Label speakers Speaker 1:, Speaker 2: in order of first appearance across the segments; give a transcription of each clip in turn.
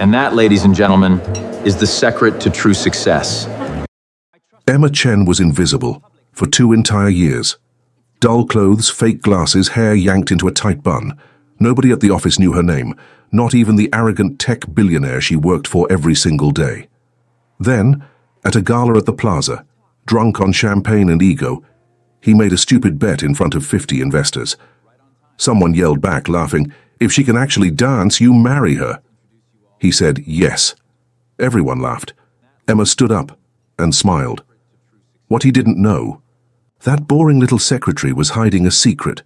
Speaker 1: And that, ladies and gentlemen, is the secret to true success.
Speaker 2: Emma Chen was invisible for 2 entire years. Dull clothes, fake glasses, hair yanked into a tight bun. Nobody at the office knew her name, not even the arrogant tech billionaire she worked for every single day. Then, at a gala at the plaza, drunk on champagne and ego, he made a stupid bet in front of 50 investors. Someone yelled back, laughing, "If she can actually dance, you marry her." He said yes. Everyone laughed. Emma stood up and smiled. What he didn't know, that boring little secretary was hiding a secret,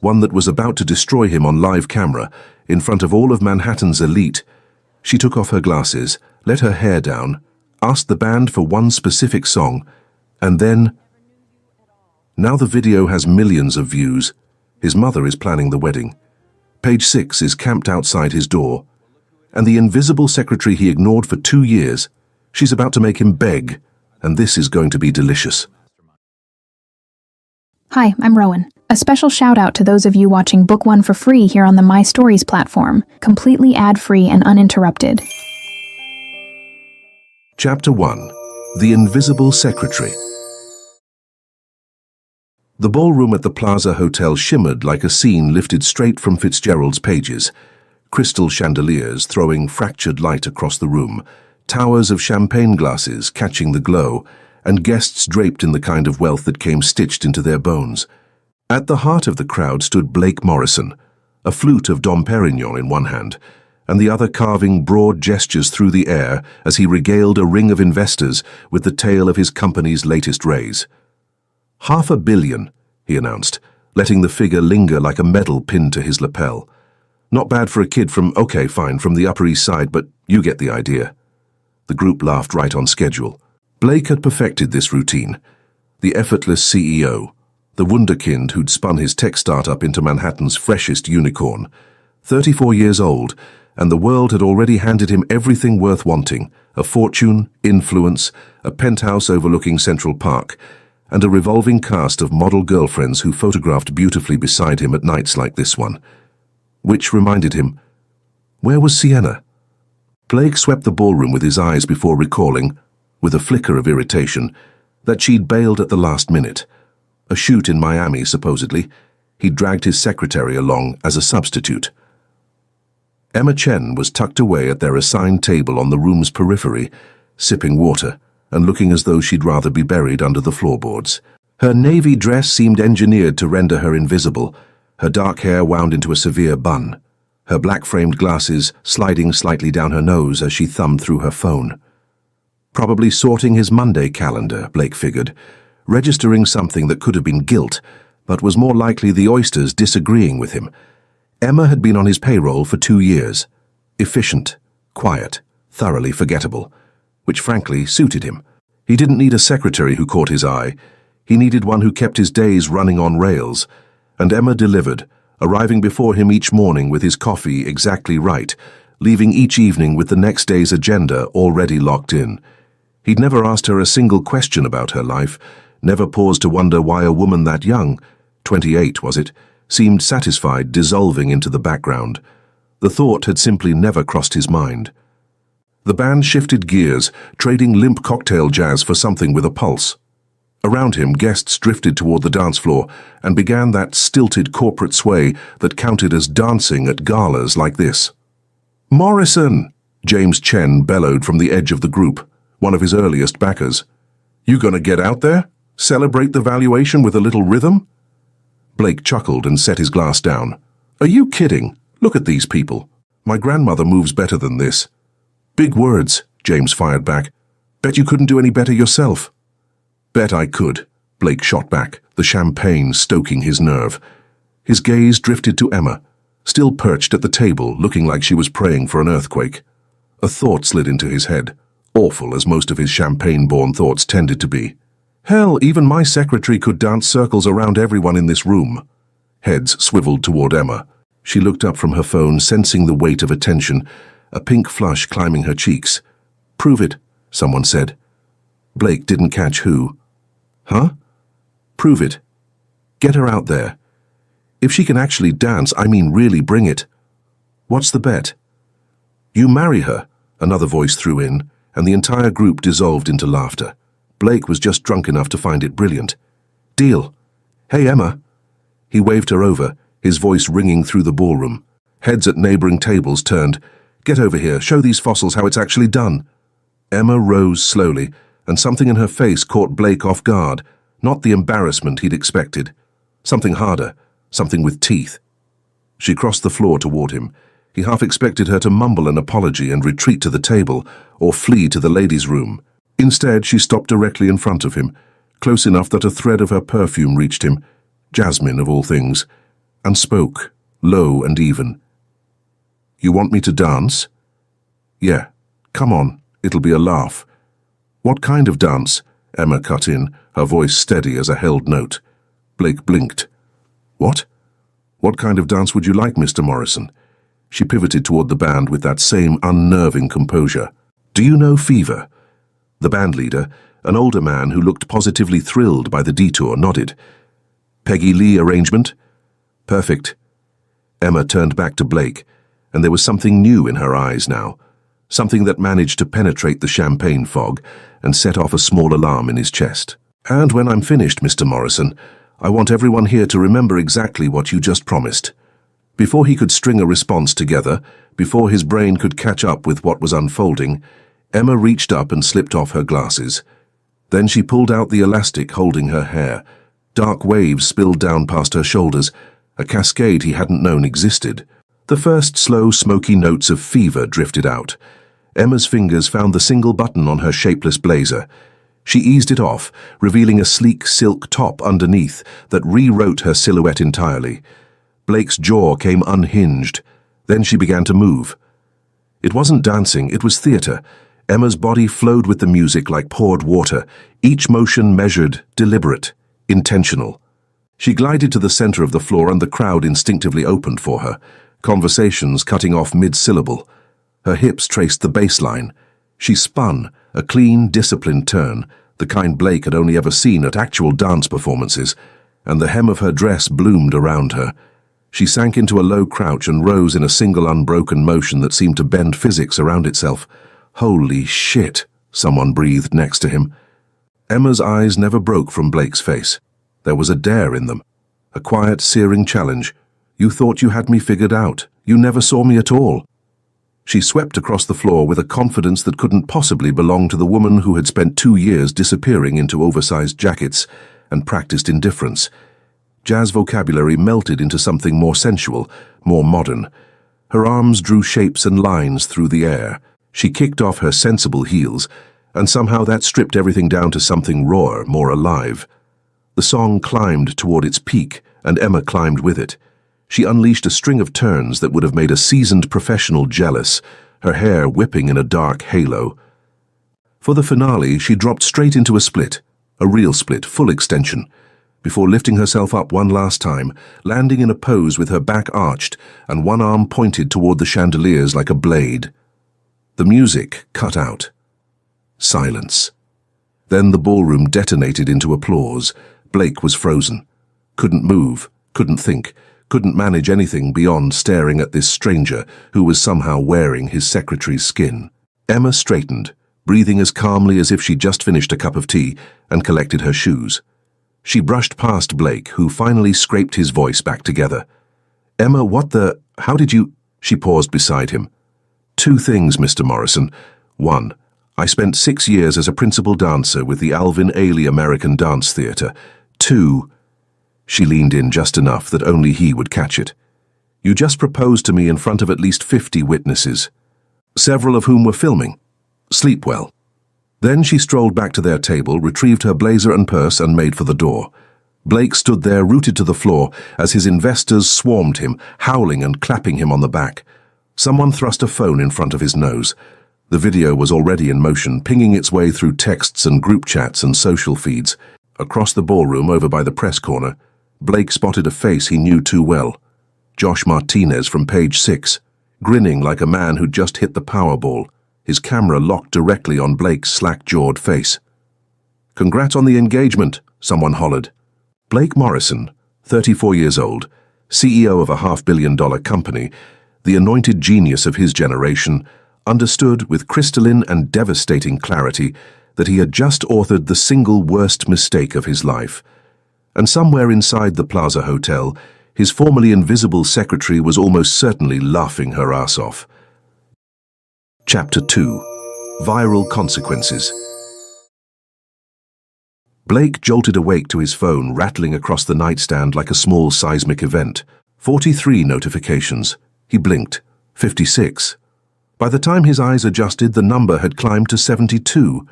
Speaker 2: one that was about to destroy him on live camera, in front of all of Manhattan's elite. She took off her glasses, let her hair down, asked the band for one specific song, and then... Now the video has millions of views. His mother is planning the wedding. Page 6 is camped outside his door. And the invisible secretary he ignored for 2 years, she's about to make him beg, and this is going to be delicious.
Speaker 3: Hi, I'm Rowan. A special shout out to those of you watching Book 1 for free here on the My Stories platform, completely ad-free and uninterrupted.
Speaker 2: Chapter 1. The Invisible Secretary. The ballroom at the Plaza Hotel shimmered like a scene lifted straight from Fitzgerald's pages. Crystal chandeliers throwing fractured light across the room, towers of champagne glasses catching the glow, and guests draped in the kind of wealth that came stitched into their bones. At the heart of the crowd stood Blake Morrison, a flute of Dom Perignon in one hand, and the other carving broad gestures through the air as he regaled a ring of investors with the tale of his company's latest raise. "500 million, he announced, letting the figure linger like a medal pinned to his lapel. Not bad for a kid from the Upper East Side, but you get the idea. The group laughed right on schedule. Blake had perfected this routine. The effortless CEO, the wunderkind who'd spun his tech startup into Manhattan's freshest unicorn. 34 years old, and the world had already handed him everything worth wanting: a fortune, influence, a penthouse overlooking Central Park, and a revolving cast of model girlfriends who photographed beautifully beside him at nights like this one. Which reminded him, where was Sienna? Blake swept the ballroom with his eyes before recalling, with a flicker of irritation, that she'd bailed at the last minute. A shoot in Miami, supposedly. He'd dragged his secretary along as a substitute. Emma Chen was tucked away at their assigned table on the room's periphery, sipping water and looking as though she'd rather be buried under the floorboards. Her navy dress seemed engineered to render her invisible, her dark hair wound into a severe bun, her black-framed glasses sliding slightly down her nose as she thumbed through her phone. Probably sorting his Monday calendar, Blake figured, registering something that could have been guilt, but was more likely the oysters disagreeing with him. Emma had been on his payroll for 2 years. Efficient, quiet, thoroughly forgettable, which frankly suited him. He didn't need a secretary who caught his eye. He needed one who kept his days running on rails. And Emma delivered, arriving before him each morning with his coffee exactly right, leaving each evening with the next day's agenda already locked in. He'd never asked her a single question about her life, never paused to wonder why a woman that young, 28 was it, seemed satisfied dissolving into the background. The thought had simply never crossed his mind. The band shifted gears, trading limp cocktail jazz for something with a pulse. Around him, guests drifted toward the dance floor and began that stilted corporate sway that counted as dancing at galas like this. "Morrison!" James Chen bellowed from the edge of the group, one of his earliest backers. "You gonna get out there? Celebrate the valuation with a little rhythm?" Blake chuckled and set his glass down. "Are you kidding? Look at these people. My grandmother moves better than this." "Big words," James fired back. "Bet you couldn't do any better yourself." "Bet I could," Blake shot back, the champagne stoking his nerve. His gaze drifted to Emma, still perched at the table, looking like she was praying for an earthquake. A thought slid into his head, awful as most of his champagne-born thoughts tended to be. "Hell, even my secretary could dance circles around everyone in this room." Heads swiveled toward Emma. She looked up from her phone, sensing the weight of attention, a pink flush climbing her cheeks. "Prove it," someone said. Blake didn't catch who. "Huh? Prove it. Get her out there. If she can actually dance, I mean really bring it. What's the bet?" "You marry her," another voice threw in, and the entire group dissolved into laughter. Blake was just drunk enough to find it brilliant. "Deal. Hey, Emma." He waved her over, his voice ringing through the ballroom. Heads at neighboring tables turned. "Get over here, show these fossils how it's actually done." Emma rose slowly, and something in her face caught Blake off guard, not the embarrassment he'd expected. Something harder, something with teeth. She crossed the floor toward him. He half expected her to mumble an apology and retreat to the table, or flee to the ladies' room. Instead, she stopped directly in front of him, close enough that a thread of her perfume reached him, jasmine of all things, and spoke, low and even. "You want me to dance?" "Yeah, come on, it'll be a laugh." "What kind of dance?" Emma cut in, her voice steady as a held note. Blake blinked. "What? What kind of dance would you like, Mr. Morrison?" She pivoted toward the band with that same unnerving composure. "Do you know Fever?" The band leader, an older man who looked positively thrilled by the detour, nodded. "Peggy Lee arrangement?" "Perfect." Emma turned back to Blake, and there was something new in her eyes now, something that managed to penetrate the champagne fog and set off a small alarm in his chest. "And when I'm finished, Mr. Morrison, I want everyone here to remember exactly what you just promised." Before he could string a response together, before his brain could catch up with what was unfolding, Emma reached up and slipped off her glasses. Then she pulled out the elastic holding her hair. Dark waves spilled down past her shoulders, a cascade he hadn't known existed. The first slow, smoky notes of Fever drifted out. Emma's fingers found the single button on her shapeless blazer. She eased it off, revealing a sleek silk top underneath that rewrote her silhouette entirely. Blake's jaw came unhinged. Then she began to move. It wasn't dancing, it was theater. Emma's body flowed with the music like poured water, each motion measured, deliberate, intentional. She glided to the center of the floor and the crowd instinctively opened for her, conversations cutting off mid-syllable. Her hips traced the baseline. She spun, a clean, disciplined turn, the kind Blake had only ever seen at actual dance performances, and the hem of her dress bloomed around her. She sank into a low crouch and rose in a single unbroken motion that seemed to bend physics around itself. "Holy shit," someone breathed next to him. Emma's eyes never broke from Blake's face. There was a dare in them, a quiet, searing challenge. "You thought you had me figured out. You never saw me at all." She swept across the floor with a confidence that couldn't possibly belong to the woman who had spent 2 years disappearing into oversized jackets and practiced indifference. Jazz vocabulary melted into something more sensual, more modern. Her arms drew shapes and lines through the air. She kicked off her sensible heels, and somehow that stripped everything down to something rawer, more alive. The song climbed toward its peak, and Emma climbed with it. She unleashed a string of turns that would have made a seasoned professional jealous, her hair whipping in a dark halo. For the finale, she dropped straight into a split, a real split, full extension, before lifting herself up one last time, landing in a pose with her back arched and one arm pointed toward the chandeliers like a blade. The music cut out. Silence. Then the ballroom detonated into applause. Blake was frozen. Couldn't move, couldn't think, couldn't manage anything beyond staring at this stranger who was somehow wearing his secretary's skin. Emma straightened, breathing as calmly as if she'd just finished a cup of tea, and collected her shoes. She brushed past Blake, who finally scraped his voice back together. "Emma, how did you—" She paused beside him. "2 things, Mr. Morrison. 1. I spent 6 years as a principal dancer with the Alvin Ailey American Dance Theatre. 2. She leaned in just enough that only he would catch it. "You just proposed to me in front of at least 50 witnesses, several of whom were filming. Sleep well." Then she strolled back to their table, retrieved her blazer and purse, and made for the door. Blake stood there rooted to the floor as his investors swarmed him, howling and clapping him on the back. Someone thrust a phone in front of his nose. The video was already in motion, pinging its way through texts and group chats and social feeds. Across the ballroom, over by the press corner, Blake spotted a face he knew too well. Josh Martinez from Page 6, grinning like a man who'd just hit the Powerball, his camera locked directly on Blake's slack-jawed face. "Congrats on the engagement," someone hollered. Blake Morrison, 34 years old, CEO of a $500 million company, the anointed genius of his generation, understood with crystalline and devastating clarity that he had just authored the single worst mistake of his life. And somewhere inside the Plaza Hotel, his formerly invisible secretary was almost certainly laughing her ass off. Chapter 2. Viral Consequences. Blake jolted awake to his phone rattling across the nightstand like a small seismic event. 43 notifications. He blinked. 56. By the time his eyes adjusted, the number had climbed to 72.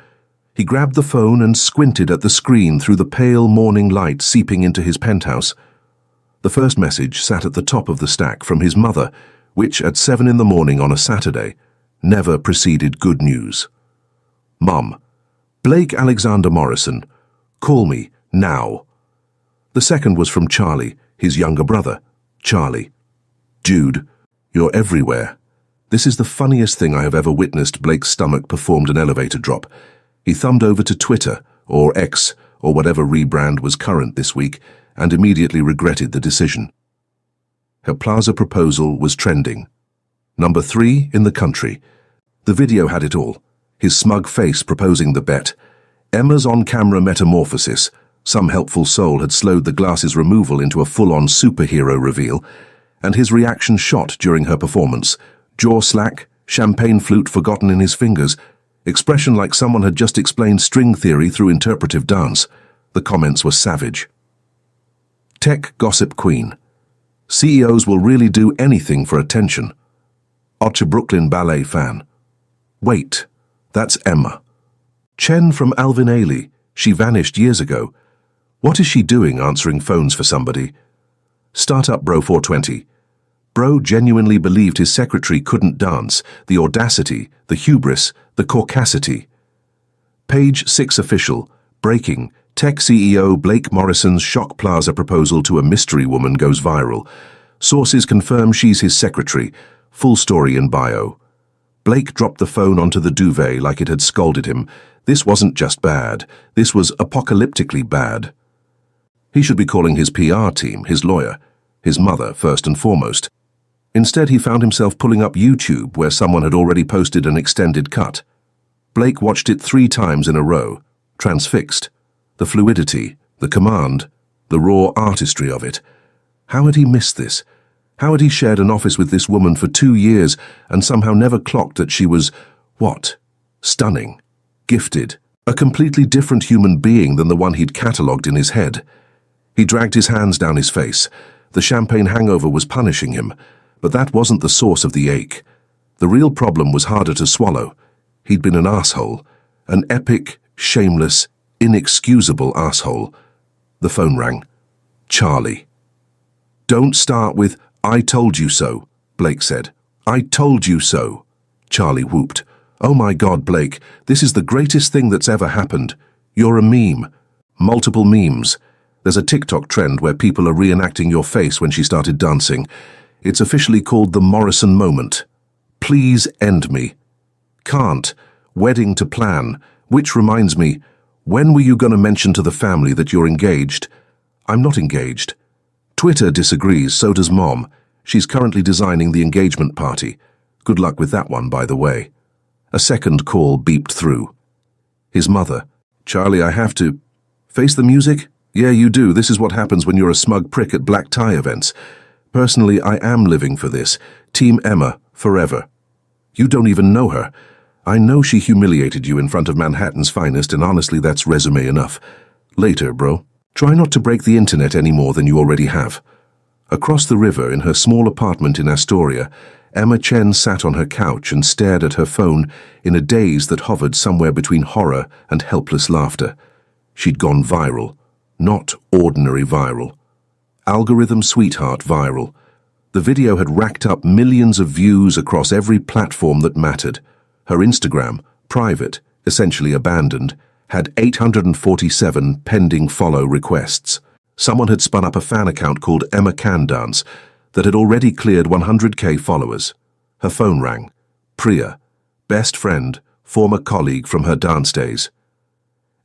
Speaker 2: He grabbed the phone and squinted at the screen through the pale morning light seeping into his penthouse. The first message sat at the top of the stack from his mother, which at 7 in the morning on a Saturday never preceded good news. Mum, Blake Alexander Morrison, call me, now. The second was from Charlie, his younger brother. Charlie, Jude, you're everywhere. This is the funniest thing I have ever witnessed. Blake's stomach performed an elevator drop. He thumbed over to Twitter, or X, or whatever rebrand was current this week, and immediately regretted the decision. Her Plaza proposal was trending. Number 3 in the country. The video had it all. His smug face proposing the bet. Emma's on-camera metamorphosis. Some helpful soul had slowed the glasses removal into a full-on superhero reveal, and his reaction shot during her performance. Jaw slack, champagne flute forgotten in his fingers, expression like someone had just explained string theory through interpretive dance. The comments were savage. Tech gossip queen. CEOs will really do anything for attention. Ocha Brooklyn ballet fan. Wait, that's Emma. Chen from Alvin Ailey. She vanished years ago. What is she doing answering phones for somebody? Startup Bro 420. Bro genuinely believed his secretary couldn't dance. The audacity, the hubris, the caucasity. Page 6 official. Breaking. Tech CEO Blake Morrison's shock Plaza proposal to a mystery woman goes viral. Sources confirm she's his secretary. Full story in bio. Blake dropped the phone onto the duvet like it had scalded him. This wasn't just bad. This was apocalyptically bad. He should be calling his PR team, his lawyer, his mother first and foremost. Instead, he found himself pulling up YouTube where someone had already posted an extended cut. Blake watched it 3 times in a row, transfixed. The fluidity, the command, the raw artistry of it. How had he missed this? How had he shared an office with this woman for 2 years and somehow never clocked that she was, what? Stunning, gifted, a completely different human being than the one he'd catalogued in his head. He dragged his hands down his face. The champagne hangover was punishing him, but that wasn't the source of the ache. The real problem was harder to swallow. He'd been an asshole, an epic, shameless, inexcusable asshole. The phone rang. Charlie. Don't start with, I told you so, Blake said. I told you so. Charlie whooped. Oh my God, Blake, this is the greatest thing that's ever happened. You're a meme. Multiple memes. There's a TikTok trend where people are reenacting your face when she started dancing. It's officially called the Morrison moment. Please end me. Can't. Wedding to plan. Which reminds me, when were you going to mention to the family that you're engaged? I'm not engaged. Twitter disagrees, so does Mom. She's currently designing the engagement party. Good luck with that one, by the way. A second call beeped through. His mother. Charlie, I have to... Face the music? Yeah, you do. This is what happens when you're a smug prick at black tie events. Personally, I am living for this. Team Emma, forever. You don't even know her. I know she humiliated you in front of Manhattan's finest, and honestly, that's resume enough. Later, bro. Try not to break the internet any more than you already have. Across the river, in her small apartment in Astoria, Emma Chen sat on her couch and stared at her phone in a daze that hovered somewhere between horror and helpless laughter. She'd gone viral. Not ordinary viral. Algorithm sweetheart viral. The video had racked up millions of views across every platform that mattered. Her Instagram, private, essentially abandoned, had 847 pending follow requests. Someone had spun up a fan account called Emma Can Dance that had already cleared 100K followers. Her phone rang. Priya, best friend, former colleague from her dance days.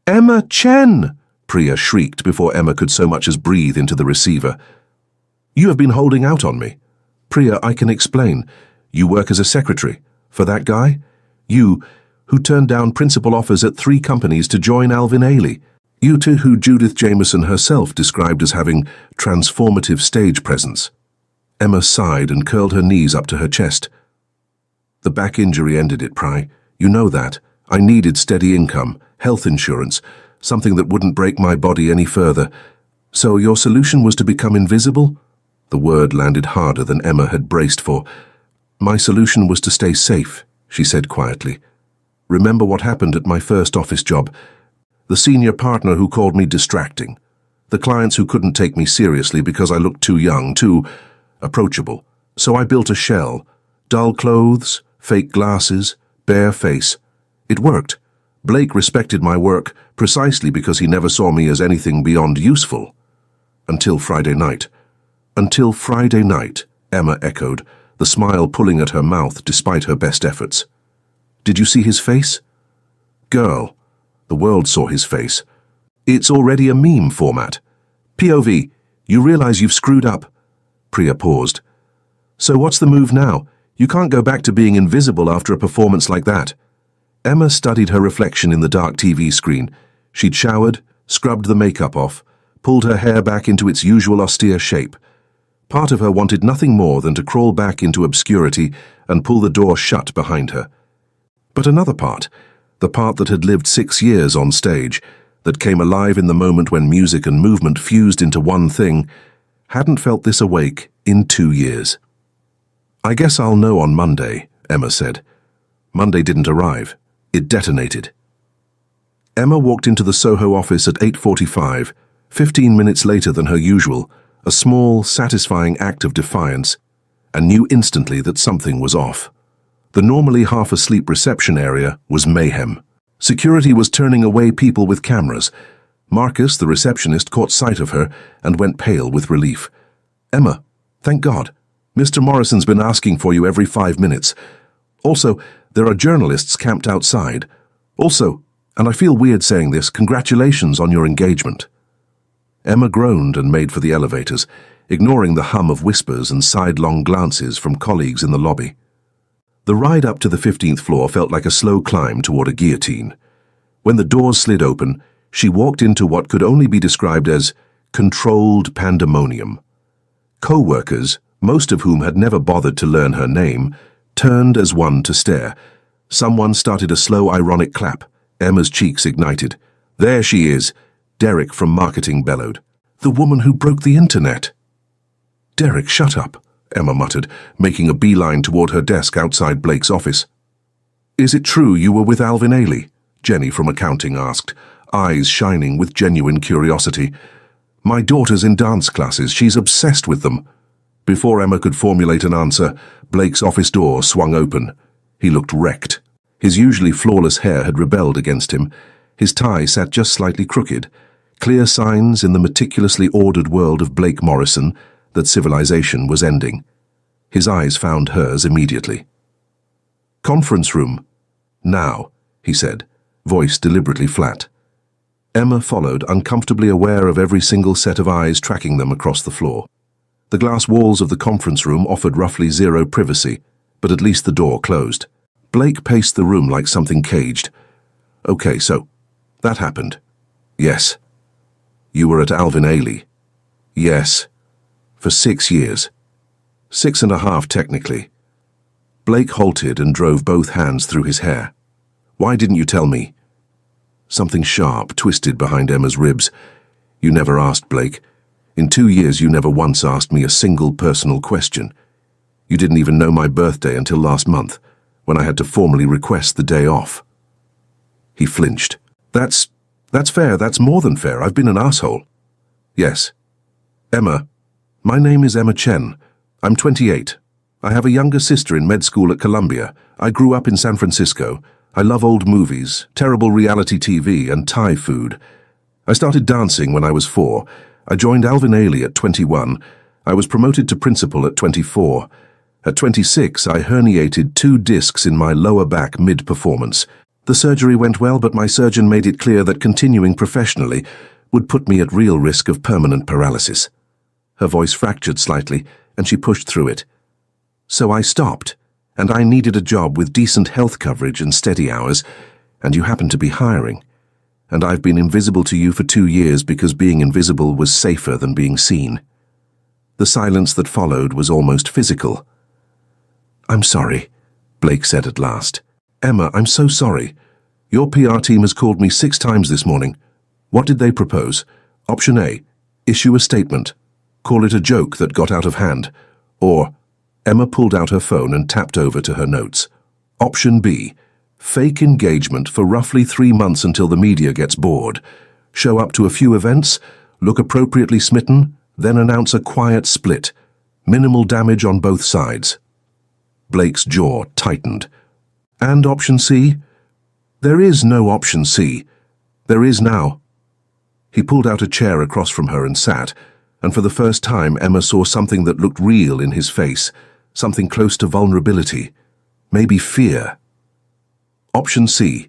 Speaker 2: Emma Chen! Priya shrieked before Emma could so much as breathe into the receiver. You have been holding out on me. Priya, I can explain. You work as a secretary. For that guy? You, who turned down principal offers at 3 companies to join Alvin Ailey. You two who Judith Jameson herself described as having transformative stage presence. Emma sighed and curled her knees up to her chest. The back injury ended it, Pry. You know that. I needed steady income, health insurance, something that wouldn't break my body any further. So your solution was to become invisible? The word landed harder than Emma had braced for. My solution was to stay safe, she said quietly. Remember what happened at my first office job? The senior partner who called me distracting. The clients who couldn't take me seriously because I looked too young, too approachable. So I built a shell. Dull clothes, fake glasses, bare face. It worked. Blake respected my work precisely because he never saw me as anything beyond useful. Until Friday night. Until Friday night, Emma echoed, the smile pulling at her mouth despite her best efforts. Did you see his face? Girl. The world saw his face. It's already a meme format. POV, you realize you've screwed up. Priya paused. So what's the move now? You can't go back to being invisible after a performance like that. Emma studied her reflection in the dark TV screen. She'd showered, scrubbed the makeup off, pulled her hair back into its usual austere shape. Part of her wanted nothing more than to crawl back into obscurity and pull the door shut behind her. But another part, the part that had lived 6 years on stage, that came alive in the moment when music and movement fused into one thing, hadn't felt this awake in 2 years. I guess I'll know on Monday, Emma said. Monday didn't arrive. It detonated. Emma walked into the Soho office at 8:45, 15 minutes later than her usual, a small, satisfying act of defiance, and knew instantly that something was off. The normally half-asleep reception area was mayhem. Security was turning away people with cameras. Marcus, the receptionist, caught sight of her and went pale with relief. Emma, thank God. Mr. Morrison's been asking for you every 5 minutes. Also, there are journalists camped outside. Also, and I feel weird saying this, congratulations on your engagement. Emma groaned and made for the elevators, ignoring the hum of whispers and sidelong glances from colleagues in the lobby. The ride up to the 15th floor felt like a slow climb toward a guillotine. When the doors slid open, she walked into what could only be described as controlled pandemonium. Co-workers, most of whom had never bothered to learn her name, turned as one to stare. Someone started a slow, ironic clap. Emma's cheeks ignited. There she is, Derek from marketing bellowed. The woman who broke the internet. Derek, shut up, Emma muttered, making a beeline toward her desk outside Blake's office. Is it true you were with Alvin Ailey? Jenny from accounting asked, eyes shining with genuine curiosity. My daughter's in dance classes. She's obsessed with them. Before Emma could formulate an answer, Blake's office door swung open. He looked wrecked. His usually flawless hair had rebelled against him. His tie sat just slightly crooked. Clear signs in the meticulously ordered world of Blake Morrison that civilization was ending. His eyes found hers immediately. Conference room. Now, he said, voice deliberately flat. Emma followed, uncomfortably aware of every single set of eyes tracking them across the floor. The glass walls of the conference room offered roughly zero privacy, but at least the door closed. Blake paced the room like something caged. Okay, so, that happened. Yes. You were at Alvin Ailey. Yes. For 6 years. 6.5 technically. Blake halted and drove both hands through his hair. Why didn't you tell me? Something sharp twisted behind Emma's ribs. You never asked, Blake. In 2 years you never once asked me a single personal question. You didn't even know my birthday until last month, when I had to formally request the day off. He flinched. That's fair. That's more than fair. I've been an asshole. Yes. Emma. My name is Emma Chen. I'm 28. I have a younger sister in med school at Columbia. I grew up in San Francisco. I love old movies, terrible reality TV, and Thai food. I started dancing when I was 4. I joined Alvin Ailey at 21. I was promoted to principal at 24. At 26, I herniated 2 discs in my lower back mid-performance. The surgery went well, but my surgeon made it clear that continuing professionally would put me at real risk of permanent paralysis. Her voice fractured slightly, and she pushed through it. So I stopped, And I needed a job with decent health coverage and steady hours, and you happen to be hiring. And I've been invisible to you for 2 years because being invisible was safer than being seen. The silence that followed was almost physical. "I'm sorry," Blake said at last. "Emma, I'm so sorry. Your PR team has called me 6 times this morning. What did they propose? Option A, issue a statement. Call it a joke that got out of hand. Or," Emma pulled out her phone and tapped over to her notes. "Option B, fake engagement for roughly 3 months until the media gets bored. Show up to a few events, look appropriately smitten, then announce a quiet split. Minimal damage on both sides." Blake's jaw tightened. "And option C?" "There is no option C. There is now." He pulled out a chair across from her and sat, and for the first time Emma saw something that looked real in his face, something close to vulnerability, maybe fear. Option C.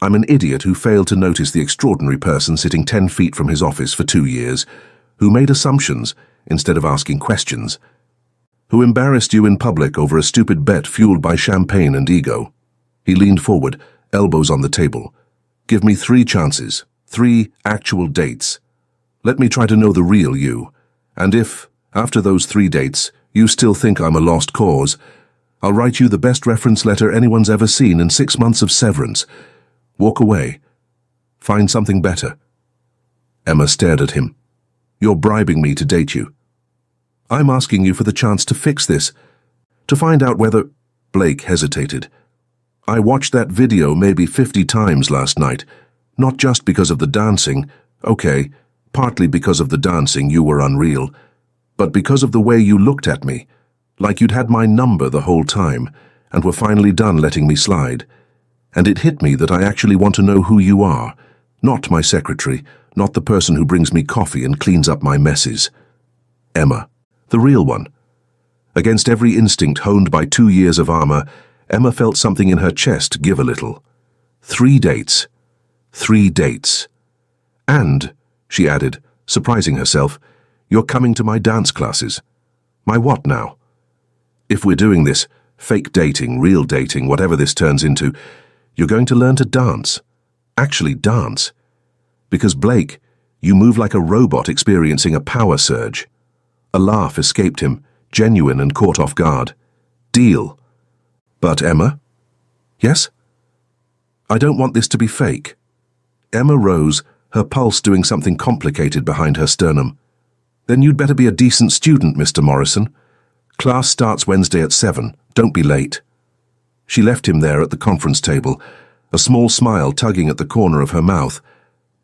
Speaker 2: "I'm an idiot who failed to notice the extraordinary person sitting 10 feet from his office for 2 years, who made assumptions instead of asking questions, who embarrassed you in public over a stupid bet fueled by champagne and ego." He leaned forward, elbows on the table. "Give me 3 chances, 3 actual dates. Let me try to know the real you. And if, after those 3 dates, you still think I'm a lost cause, I'll write you the best reference letter anyone's ever seen in 6 months of severance. Walk away. Find something better." Emma stared at him. "You're bribing me to date you." "I'm asking you for the chance to fix this. To find out whether—" Blake hesitated. "I watched that video maybe 50 times last night. Not just because of the dancing. Okay, partly because of the dancing, you were unreal. But because of the way you looked at me, like you'd had my number the whole time, and were finally done letting me slide. And it hit me that I actually want to know who you are, not my secretary, not the person who brings me coffee and cleans up my messes. Emma, the real one." Against every instinct honed by 2 years of armor, Emma felt something in her chest give a little. 3 dates. 3 dates. "And," she added, surprising herself, "you're coming to my dance classes." "My what now?" "If we're doing this, fake dating, real dating, whatever this turns into, you're going to learn to dance. Actually dance. Because Blake, you move like a robot experiencing a power surge." A laugh escaped him, genuine and caught off guard. "Deal." "But Emma?" "Yes?" "I don't want this to be fake." Emma rose, her pulse doing something complicated behind her sternum. "Then you'd better be a decent student, Mr. Morrison. Class starts Wednesday at 7. Don't be late." She left him there at the conference table, a small smile tugging at the corner of her mouth.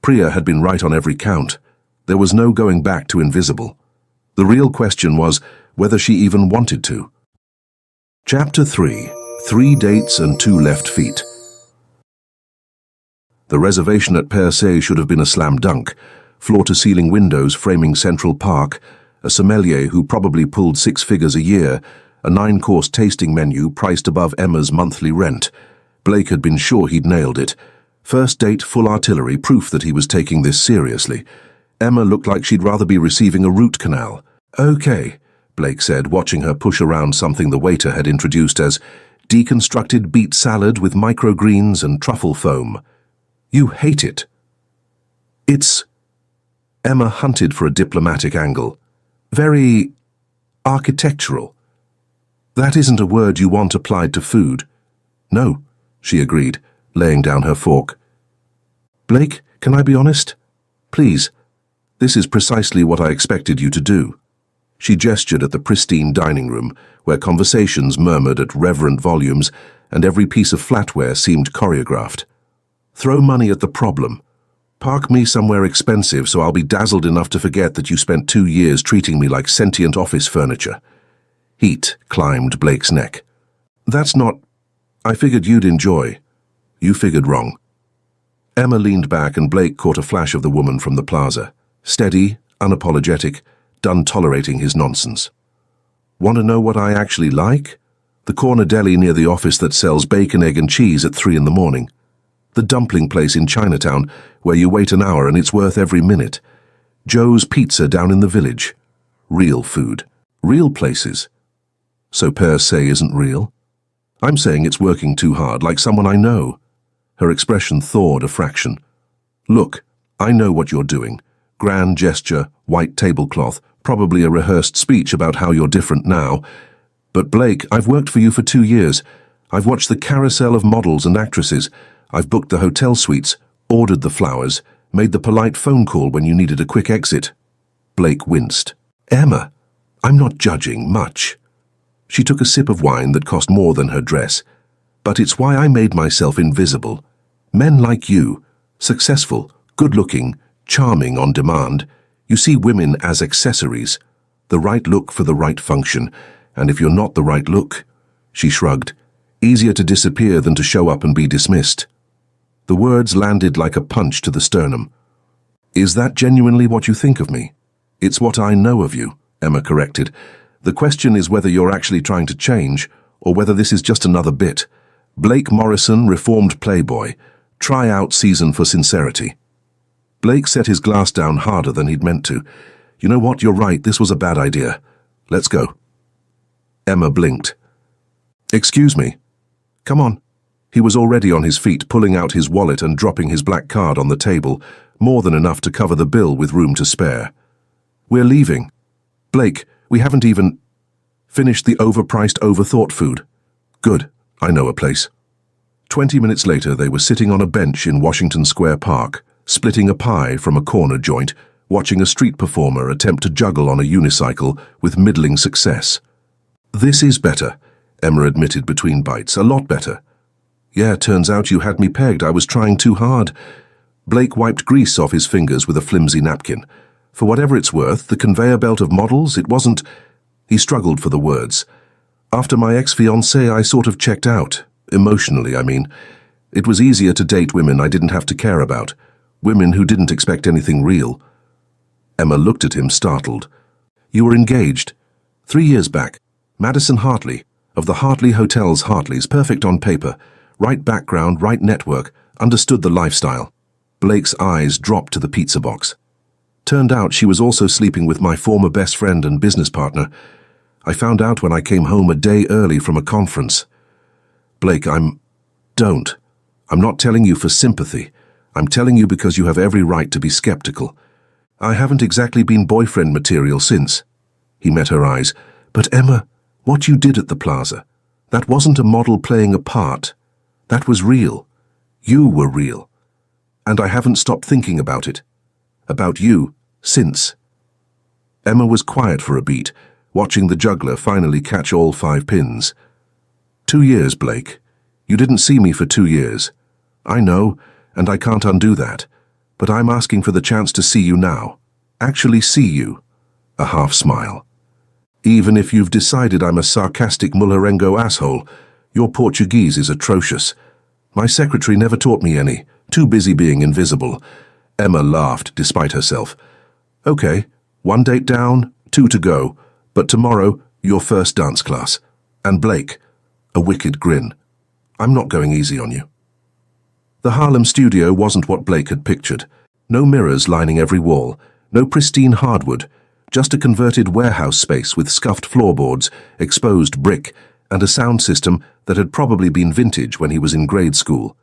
Speaker 2: Priya had been right on every count. There was no going back to invisible. The real question was whether she even wanted to. Chapter 3. 3 dates and 2 left feet. The reservation at Per Se should have been a slam dunk. Floor-to-ceiling windows framing Central Park, a sommelier who probably pulled 6 figures a year, a 9-course tasting menu priced above Emma's monthly rent. Blake had been sure he'd nailed it. First date full artillery, proof that he was taking this seriously. Emma looked like she'd rather be receiving a root canal. "Okay," Blake said, watching her push around something the waiter had introduced as deconstructed beet salad with microgreens and truffle foam. "You hate it." "It's—" Emma hunted for a diplomatic angle. "Very architectural." "That isn't a word you want applied to food." "No," she agreed, laying down her fork. "Blake, can I be honest? Please. This is precisely what I expected you to do." She gestured at the pristine dining room, where conversations murmured at reverent volumes and every piece of flatware seemed choreographed. "Throw money at the problem. Park me somewhere expensive so I'll be dazzled enough to forget that you spent 2 years treating me like sentient office furniture." Heat climbed Blake's neck. "That's not— I figured you'd enjoy." "You figured wrong." Emma leaned back and Blake caught a flash of the woman from the plaza. Steady, unapologetic, done tolerating his nonsense. "Want to know what I actually like? The corner deli near the office that sells bacon, egg and cheese at 3 in the morning. The dumpling place in Chinatown where you wait an hour and it's worth every minute. Joe's Pizza down in the village. Real food. Real places. So Per Se isn't real?" I'm saying it's working too hard, like someone I know. Her expression thawed a fraction. Look, I know what you're doing. Grand gesture, white tablecloth, probably a rehearsed speech about how you're different now. But Blake, I've worked for you for 2 years. I've watched the carousel of models and actresses. I've booked the hotel suites, ordered the flowers, made the polite phone call when you needed a quick exit. Blake winced. Emma, I'm not judging much. She took a sip of wine that cost more than her dress. But it's why I made myself invisible. Men like you, successful, good-looking, charming on demand, you see women as accessories, the right look for the right function, and if you're not the right look, she shrugged, easier to disappear than to show up and be dismissed. The words landed like a punch to the sternum. Is that genuinely what you think of me? It's what I know of you, Emma corrected. The question is whether you're actually trying to change, or whether this is just another bit. Blake Morrison, reformed playboy. Try-out season for sincerity. Blake set his glass down harder than he'd meant to. You know what, you're right, this was a bad idea. Let's go. Emma blinked. Excuse me. Come on. He was already on his feet, pulling out his wallet and dropping his black card on the table, more than enough to cover the bill with room to spare. We're leaving. Blake, we haven't even finished the overpriced, overthought food. Good, I know a place. 20 minutes later, they were sitting on a bench in Washington Square Park, splitting a pie from a corner joint, watching a street performer attempt to juggle on a unicycle with middling success. This is better, Emma admitted between bites, a lot better. Yeah, turns out you had me pegged, I was trying too hard. Blake wiped grease off his fingers with a flimsy napkin. For whatever it's worth, the conveyor belt of models, it wasn't... He struggled for the words. After my ex-fiancée, I sort of checked out. Emotionally, I mean. It was easier to date women I didn't have to care about. Women who didn't expect anything real. Emma looked at him, startled. You were engaged. 3 years back. Madison Hartley, of the Hartley Hotels Hartleys, perfect on paper. Right background, right network, understood the lifestyle. Blake's eyes dropped to the pizza box. Turned out she was also sleeping with my former best friend and business partner. I found out when I came home a day early from a conference. Blake, Don't. I'm not telling you for sympathy. I'm telling you because you have every right to be skeptical. I haven't exactly been boyfriend material since. He met her eyes. But Emma, what you did at the plaza, that wasn't a model playing a part. That was real. You were real. And I haven't stopped thinking about it. About you, since. Emma was quiet for a beat, watching the juggler finally catch all 5 pins. 2 years, Blake. You didn't see me for 2 years. I know, and I can't undo that. But I'm asking for the chance to see you now. Actually see you. A half smile. Even if you've decided I'm a sarcastic mulherengo asshole, your Portuguese is atrocious. My secretary never taught me any, too busy being invisible. Emma laughed despite herself. Okay, 1 date down, 2 to go, but tomorrow, your first dance class. And Blake, a wicked grin. I'm not going easy on you. The Harlem studio wasn't what Blake had pictured. No mirrors lining every wall, no pristine hardwood, just a converted warehouse space with scuffed floorboards, exposed brick, and a sound system that had probably been vintage when he was in grade school.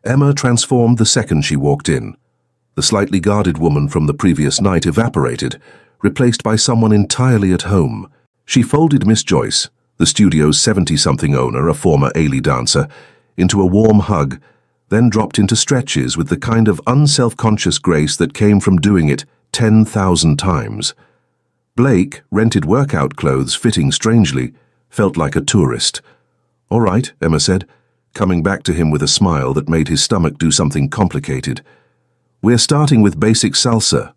Speaker 2: Emma transformed the second she walked in. The slightly guarded woman from the previous night evaporated, replaced by someone entirely at home. She folded Miss Joyce, the studio's 70-something owner, a former Ailey dancer, into a warm hug, then dropped into stretches with the kind of unself-conscious grace that came from doing it 10,000 times. Blake, rented workout clothes fitting strangely, felt like a tourist. All right, Emma said, coming back to him with a smile that made his stomach do something complicated. We're starting with basic salsa.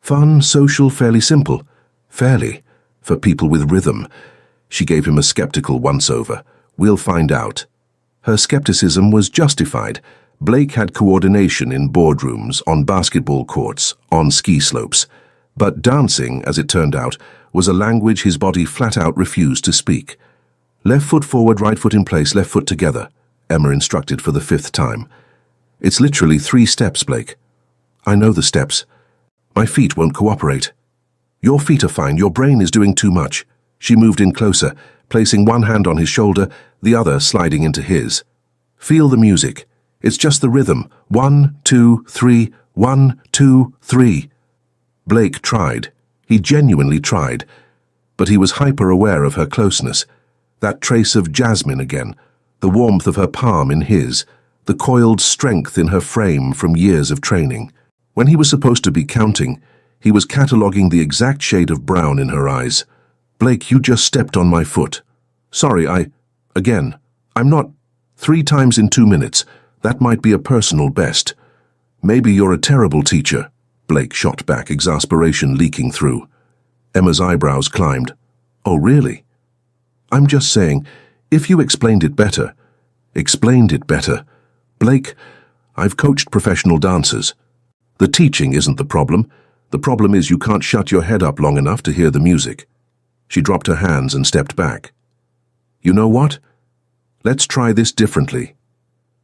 Speaker 2: Fun, social, fairly simple. Fairly, for people with rhythm. She gave him a skeptical once-over. We'll find out. Her skepticism was justified. Blake had coordination in boardrooms, on basketball courts, on ski slopes. But dancing, as it turned out, was a language his body flat-out refused to speak. Left foot forward, right foot in place, left foot together, Emma instructed for the 5th time. It's literally 3 steps, Blake. I know the steps. My feet won't cooperate. Your feet are fine, your brain is doing too much. She moved in closer, placing one hand on his shoulder, the other sliding into his. Feel the music. It's just the rhythm. 1, 2, 3, 1, 2, 3. Blake tried. He genuinely tried. But he was hyper-aware of her closeness. That trace of jasmine again, the warmth of her palm in his, the coiled strength in her frame from years of training. When he was supposed to be counting, he was cataloguing the exact shade of brown in her eyes. Blake, you just stepped on my foot. Sorry, I'm not. 3 times in 2 minutes. That might be a personal best. Maybe you're a terrible teacher. Blake shot back, exasperation leaking through. Emma's eyebrows climbed. Oh, really? I'm just saying, if you explained it better. Explained it better. Blake, I've coached professional dancers. The teaching isn't the problem. The problem is you can't shut your head up long enough to hear the music. She dropped her hands and stepped back. You know what? Let's try this differently.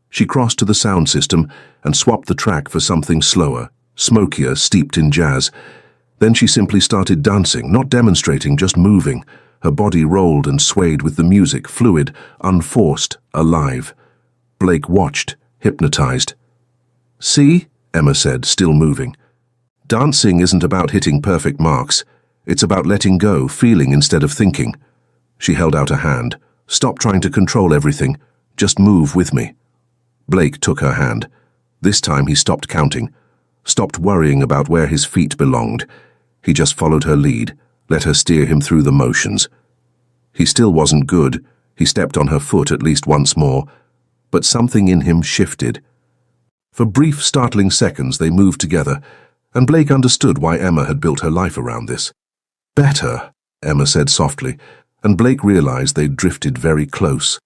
Speaker 2: She crossed to the sound system and swapped the track for something slower, smokier, steeped in jazz. Then she simply started dancing, not demonstrating, just moving. Her body rolled and swayed with the music, fluid, unforced, alive. Blake watched, hypnotized. See? Emma said, still moving. Dancing isn't about hitting perfect marks. It's about letting go, feeling instead of thinking. She held out a hand. Stop trying to control everything. Just move with me. Blake took her hand. This time he stopped counting, stopped worrying about where his feet belonged. He just followed her lead, let her steer him through the motions. He still wasn't good. He stepped on her foot at least once more, but something in him shifted. For brief, startling seconds they moved together, and Blake understood why Emma had built her life around this. Better, Emma said softly, and Blake realized they'd drifted very close.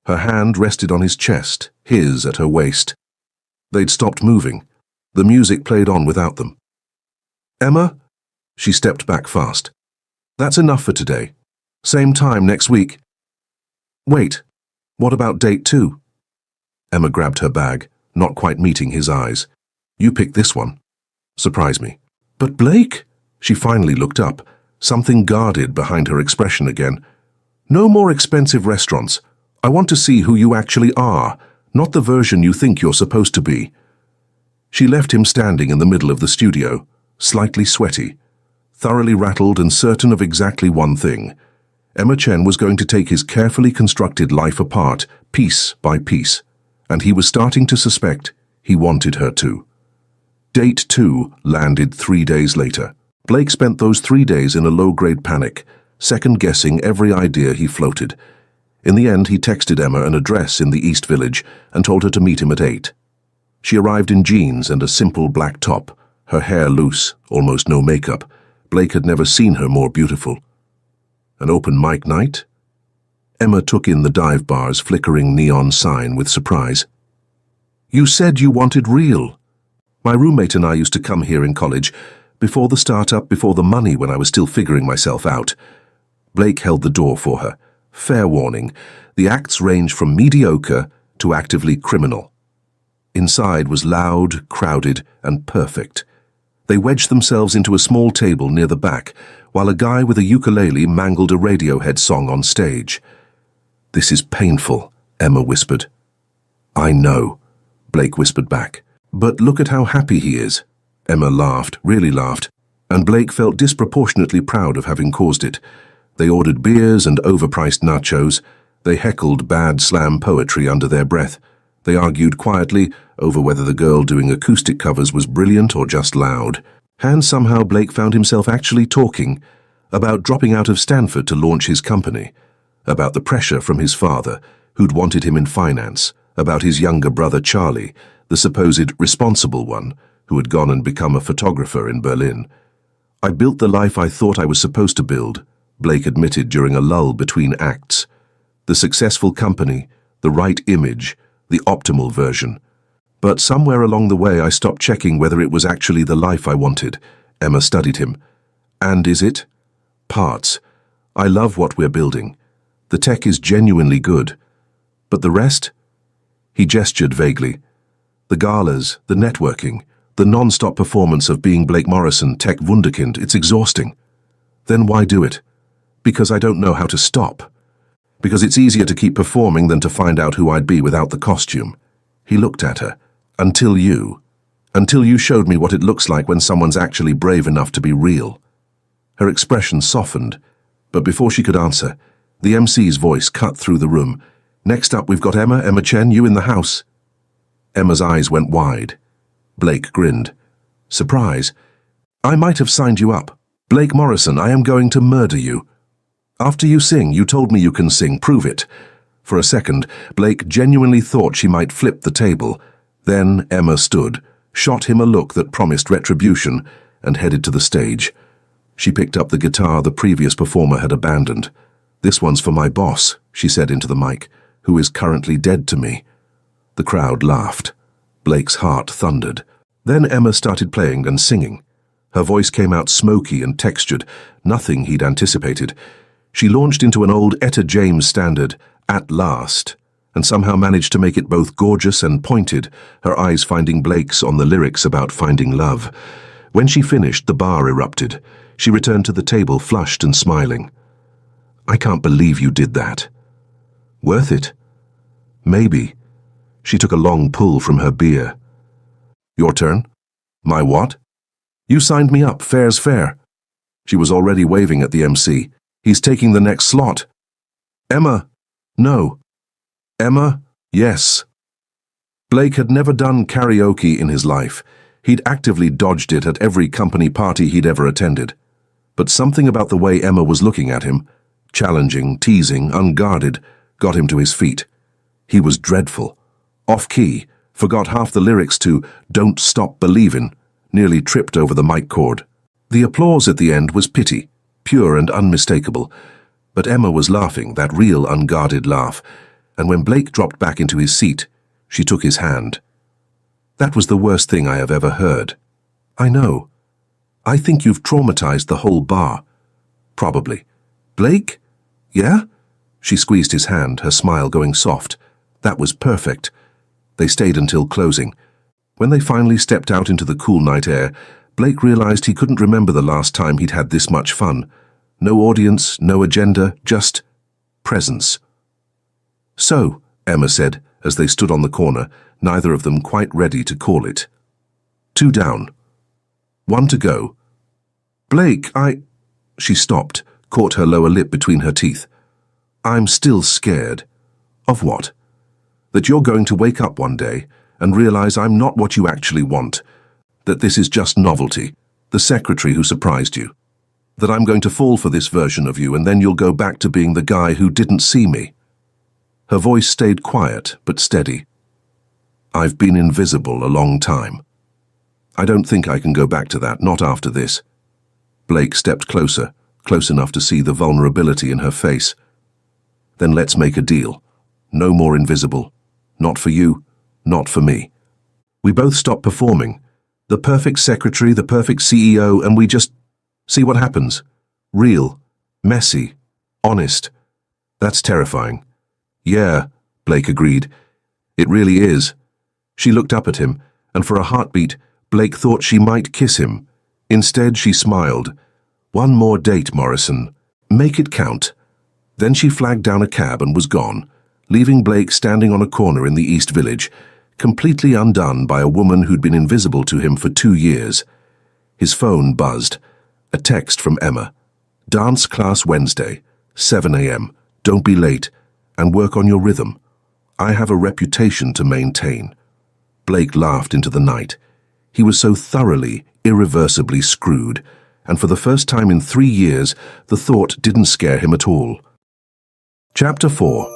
Speaker 2: Her hand rested on his chest, his at her waist. They'd stopped moving. The music played on without them. Emma? She stepped back fast. That's enough for today. Same time next week. Wait, what about date 2? Emma grabbed her bag, not quite meeting his eyes. You picked this one. Surprise me. But Blake? She finally looked up, something guarded behind her expression again. No more expensive restaurants. I want to see who you actually are, not the version you think you're supposed to be. She left him standing in the middle of the studio, slightly sweaty, thoroughly rattled and certain of exactly one thing. Emma Chen was going to take his carefully constructed life apart, piece by piece, and he was starting to suspect he wanted her to. Date 2 landed 3 days later. Blake spent those 3 days in a low-grade panic, second-guessing every idea he floated. In the end, he texted Emma an address in the East Village and told her to meet him at 8. She arrived in jeans and a simple black top, her hair loose, almost no makeup. Blake had never seen her more beautiful. An open mic night? Emma took in the dive bar's flickering neon sign with surprise. You said you wanted real. My roommate and I used to come here in college, before the startup, before the money, when I was still figuring myself out. Blake held the door for her. Fair warning, the acts range from mediocre to actively criminal. Inside was loud, crowded, and perfect. They wedged themselves into a small table near the back, while a guy with a ukulele mangled a Radiohead song on stage. This is painful, Emma whispered. I know, Blake whispered back. But look at how happy he is. Emma laughed, really laughed, and Blake felt disproportionately proud of having caused it. They ordered beers and overpriced nachos. They heckled bad slam poetry under their breath. They argued quietly over whether the girl doing acoustic covers was brilliant or just loud. And somehow Blake found himself actually talking about dropping out of Stanford to launch his company, about the pressure from his father, who'd wanted him in finance, about his younger brother Charlie, the supposed responsible one, who had gone and become a photographer in Berlin. I built the life I thought I was supposed to build, Blake admitted during a lull between acts. The successful company, the right image, the optimal version. But somewhere along the way I stopped checking whether it was actually the life I wanted. Emma studied him. And is it? Parts. I love what we're building. The tech is genuinely good. But the rest? He gestured vaguely. The galas, the networking, the non-stop performance of being Blake Morrison, tech wunderkind, it's exhausting. Then why do it? Because I don't know how to stop. Because it's easier to keep performing than to find out who I'd be without the costume. He looked at her. Until you showed me what it looks like when someone's actually brave enough to be real. Her expression softened, but before she could answer, the MC's voice cut through the room. Next up, we've got Emma Chen, you in the house. Emma's eyes went wide. Blake grinned. Surprise. I might have signed you up. Blake Morrison, I am going to murder you. After you sing, you told me you can sing, prove it. For a second, Blake genuinely thought she might flip the table. Then Emma stood, shot him a look that promised retribution, and headed to the stage. She picked up the guitar the previous performer had abandoned. This one's for my boss, she said into the mic, who is currently dead to me. The crowd laughed. Blake's heart thundered. Then Emma started playing and singing. Her voice came out smoky and textured, nothing he'd anticipated. She launched into an old Etta James standard, At Last, and somehow managed to make it both gorgeous and pointed, her eyes finding Blake's on the lyrics about finding love. When she finished, the bar erupted. She returned to the table, flushed and smiling. I can't believe you did that. Worth it? Maybe. She took a long pull from her beer. Your turn? My what? You signed me up, fair's fair. She was already waving at the MC. He's taking the next slot. Emma, no. Emma, yes. Blake had never done karaoke in his life. He'd actively dodged it at every company party he'd ever attended. But something about the way Emma was looking at him, challenging, teasing, unguarded, got him to his feet. He was dreadful. Off-key, forgot half the lyrics to Don't Stop Believin', nearly tripped over the mic cord. The applause at the end was pity, pure and unmistakable. But Emma was laughing, that real unguarded laugh, and when Blake dropped back into his seat, she took his hand. That was the worst thing I have ever heard. I know. I think you've traumatized the whole bar. Probably. Blake? Yeah? She squeezed his hand, her smile going soft. That was perfect. They stayed until closing. When they finally stepped out into the cool night air, Blake realized he couldn't remember the last time he'd had this much fun. No audience, no agenda, just presence. So, Emma said, as they stood on the corner, neither of them quite ready to call it. 2 down. 1 to go. Blake, She stopped, caught her lower lip between her teeth. I'm still scared. Of what? That you're going to wake up one day and realize I'm not what you actually want. That this is just novelty, the secretary who surprised you. That I'm going to fall for this version of you and then you'll go back to being the guy who didn't see me. Her voice stayed quiet but steady. I've been invisible a long time. I don't think I can go back to that, not after this. Blake stepped closer, close enough to see the vulnerability in her face. Then let's make a deal. No more invisible. Not for you, not for me. We both stop performing. The perfect secretary, the perfect CEO, and we just see what happens. Real, messy, honest. That's terrifying. Yeah, Blake agreed. It really is. She looked up at him, and for a heartbeat, Blake thought she might kiss him. Instead, she smiled. One more date, Morrison. Make it count. Then she flagged down a cab and was gone, leaving Blake standing on a corner in the East Village, completely undone by a woman who'd been invisible to him for 2 years. His phone buzzed. A text from Emma. Dance class Wednesday, 7 a.m. Don't be late, and work on your rhythm. I have a reputation to maintain. Blake laughed into the night. He was so thoroughly, irreversibly screwed, and for the first time in 3 years, the thought didn't scare him at all. Chapter 4.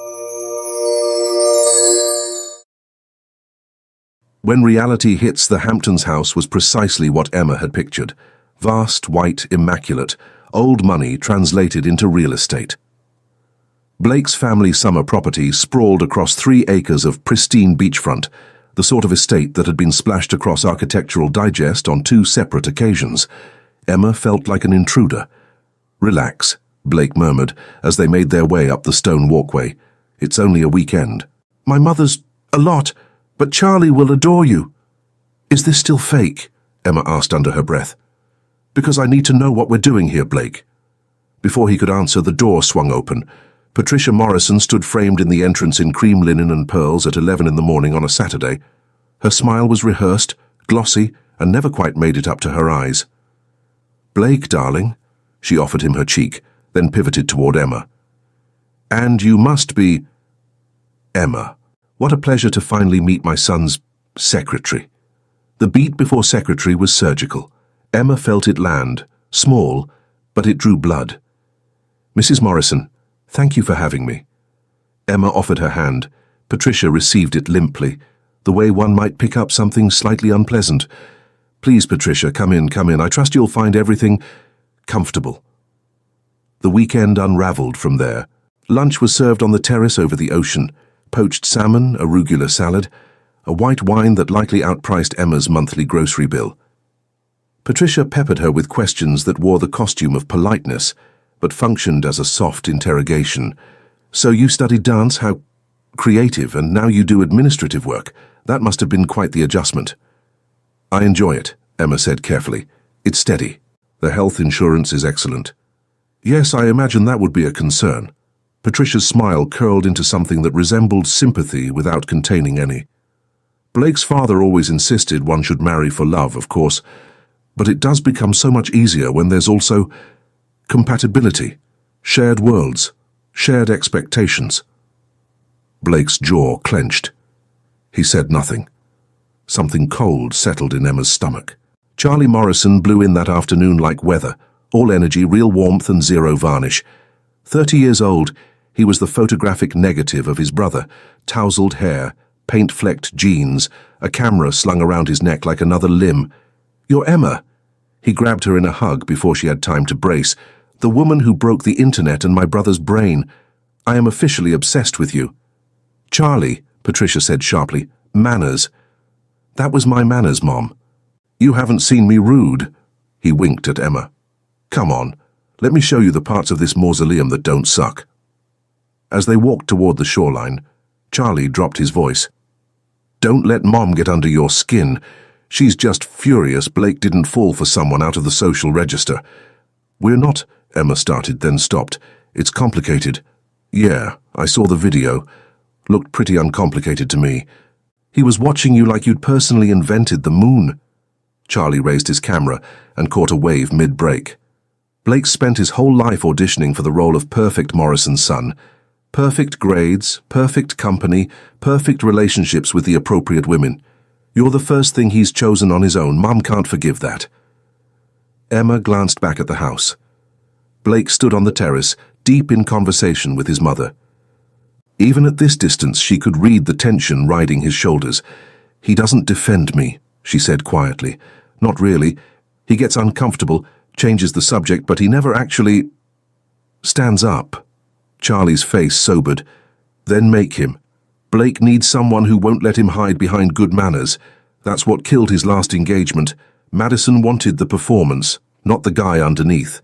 Speaker 2: When reality hits, the Hamptons house was precisely what Emma had pictured. Vast, white, immaculate, old money translated into real estate. Blake's family summer property sprawled across 3 acres of pristine beachfront, the sort of estate that had been splashed across Architectural Digest on 2 separate occasions. Emma felt like an intruder. Relax, Blake murmured as they made their way up the stone walkway. It's only a weekend. My mother's a lot, but Charlie will adore you. Is this still fake? Emma asked under her breath. Because I need to know what we're doing here, Blake. Before he could answer, the door swung open. Patricia Morrison stood framed in the entrance in cream linen and pearls at 11 in the morning on a Saturday. Her smile was rehearsed, glossy, and never quite made it up to her eyes. "Blake, darling," she offered him her cheek, then pivoted toward Emma. "And you must be—" "Emma, what a pleasure to finally meet my son's secretary." The beat before secretary was surgical. Emma felt it land, small, but it drew blood. "Mrs. Morrison, thank you for having me." Emma offered her hand. Patricia received it limply, the way one might pick up something slightly unpleasant. "Please, Patricia, come in, come in. I trust you'll find everything comfortable." The weekend unraveled from there. Lunch was served on the terrace over the ocean. Poached salmon, arugula salad, a white wine that likely outpriced Emma's monthly grocery bill. Patricia peppered her with questions that wore the costume of politeness, but functioned as a soft interrogation. "So you studied dance? How creative, and now you do administrative work. That must have been quite the adjustment." "I enjoy it," Emma said carefully. "It's steady. The health insurance is excellent." "Yes, I imagine that would be a concern." Patricia's smile curled into something that resembled sympathy without containing any. "Blake's father always insisted one should marry for love, of course, but it does become so much easier when there's also compatibility, shared worlds, shared expectations." Blake's jaw clenched. He said nothing. Something cold settled in Emma's stomach. Charlie Morrison blew in that afternoon like weather, all energy, real warmth and zero varnish. 30 years old, he was the photographic negative of his brother, tousled hair, paint-flecked jeans, a camera slung around his neck like another limb. "You're Emma." He grabbed her in a hug before she had time to brace. "The woman who broke the internet and my brother's brain. I am officially obsessed with you." "Charlie," Patricia said sharply, "manners." "That was my manners, Mom." "You haven't seen me rude." He winked at Emma. "Come on, let me show you the parts of this mausoleum that don't suck." As they walked toward the shoreline, Charlie dropped his voice. "Don't let Mom get under your skin. She's just furious Blake didn't fall for someone out of the social register." "We're not," Emma started, then stopped. "It's complicated." "Yeah, I saw the video. Looked pretty uncomplicated to me." "He was watching you like you'd personally invented the moon." Charlie raised his camera and caught a wave mid-break. Blake spent his whole life auditioning for the role of perfect Morrison's son. Perfect grades, perfect company, perfect relationships with the appropriate women. You're the first thing he's chosen on his own. Mom can't forgive that. Emma glanced back at the house. Blake stood on the terrace, deep in conversation with his mother. Even at this distance, she could read the tension riding his shoulders. "He doesn't defend me," she said quietly. "Not really. He gets uncomfortable, changes the subject, but he never actually stands up." Charlie's face sobered. "Then make him. Blake needs someone who won't let him hide behind good manners. That's what killed his last engagement. Madison wanted the performance, not the guy underneath.